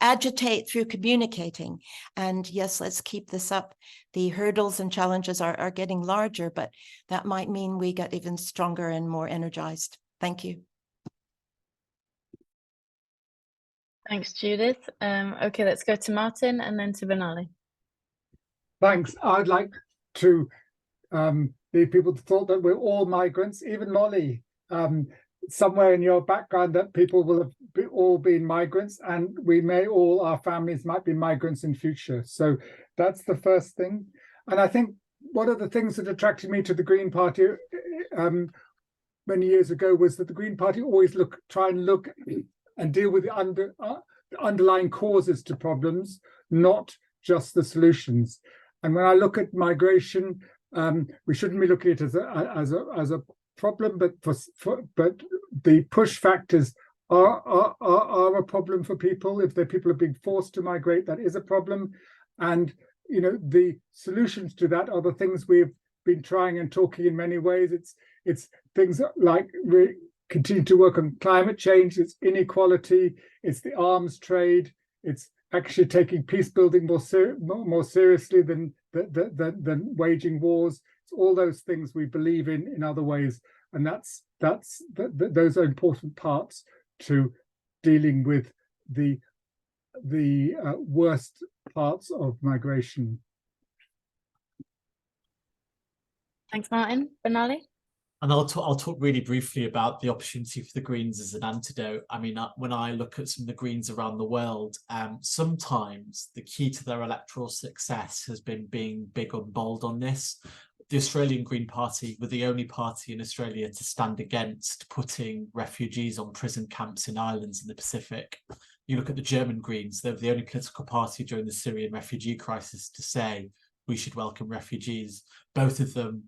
Agitate through communicating. And yes, let's keep this up. The hurdles and challenges are getting larger, but that might mean we get even stronger and more energized. Thank you. Thanks, Judith. Okay, let's go to Martin and then to BENALI. Thanks. I'd like to lead people to thought that we're all migrants, even Molly. Somewhere in your background that people will have all been migrants, and we may all, our families might be migrants in future. So that's the first thing. And I think one of the things that attracted me to the Green Party many years ago was that the Green Party always try and look and deal with the underlying causes to problems, not just the solutions. And when I look at migration, we shouldn't be looking at it as a problem, but the push factors are a problem for people. If the people are being forced to migrate, that is a problem. And you know, the solutions to that are the things we've been trying and talking in many ways. It's things like we continue to work on climate change, it's inequality, it's the arms trade, it's actually taking peace building more seriously than waging wars. It's all those things we believe in other ways, and those are important parts to dealing with the worst parts of migration. Thanks, Martin. BENALI? And I'll talk really briefly about the opportunity for the Greens as an antidote. I mean, when I look at some of the Greens around the world, sometimes the key to their electoral success has been being big and bold on this. The Australian Green Party were the only party in Australia to stand against putting refugees on prison camps in islands in the Pacific. You look at the German Greens, they were the only political party during the Syrian refugee crisis to say we should welcome refugees. Both of them,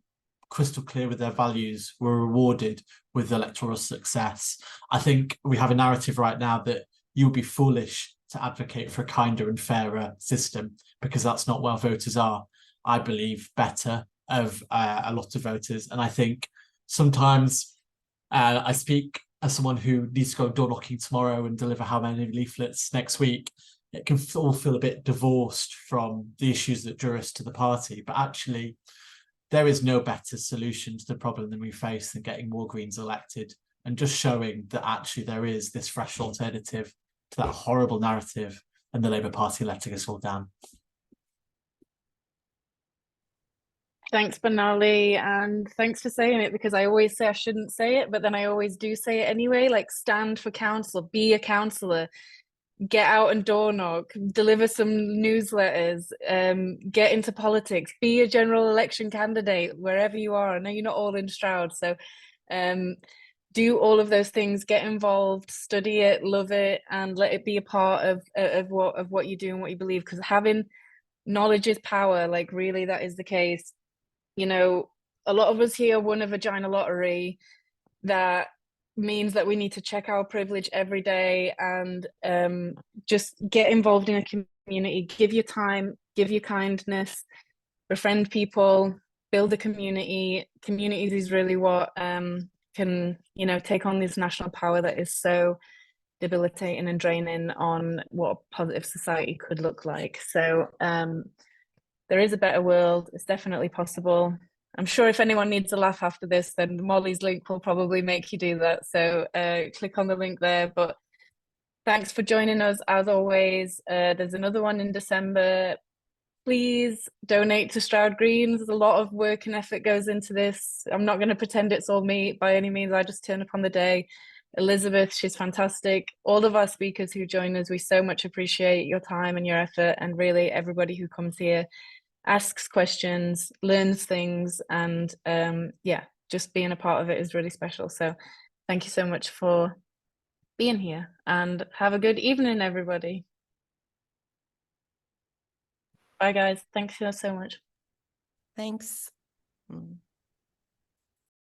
crystal clear with their values, were rewarded with electoral success. I think we have a narrative right now that you'll be foolish to advocate for a kinder and fairer system, because that's not where voters are, I believe, better of a lot of voters. And I think sometimes I speak as someone who needs to go door knocking tomorrow and deliver how many leaflets next week. It can all feel a bit divorced from the issues that drew us to the party, but actually there is no better solution to the problem than we face than getting more Greens elected and just showing that actually there is this fresh alternative to that horrible narrative and the Labour Party letting us all down. Thanks, BENALI, and thanks for saying it, because I always say I shouldn't say it, but then I always do say it anyway. Like, stand for council, be a councillor, get out and door knock, deliver some newsletters, get into politics, be a general election candidate wherever you are. I know you're not all in Stroud, so do all of those things, get involved, study it, love it, and let it be a part of what you do and what you believe, because having knowledge is power. Like, really, that is the case. You know, a lot of us here won a vagina lottery. That means that we need to check our privilege every day and just get involved in a community, give your time, give your kindness, befriend people, build a community. Communities is really what can, you know, take on this national power that is so debilitating and draining on what a positive society could look like. So there is a better world. It's definitely possible. I'm sure if anyone needs a laugh after this, then Molly's link will probably make you do that. So click on the link there. But thanks for joining us as always. There's another one in December. Please donate to Stroud Greens. There's a lot of work and effort goes into this. I'm not going to pretend it's all me by any means. I just turn up on the day. Elizabeth, she's fantastic. All of our speakers who join us, we so much appreciate your time and your effort, and really everybody who comes here asks questions, learns things, and yeah, just being a part of it is really special. So thank you so much for being here, and have a good evening, everybody. Bye guys, thanks so much. Thanks.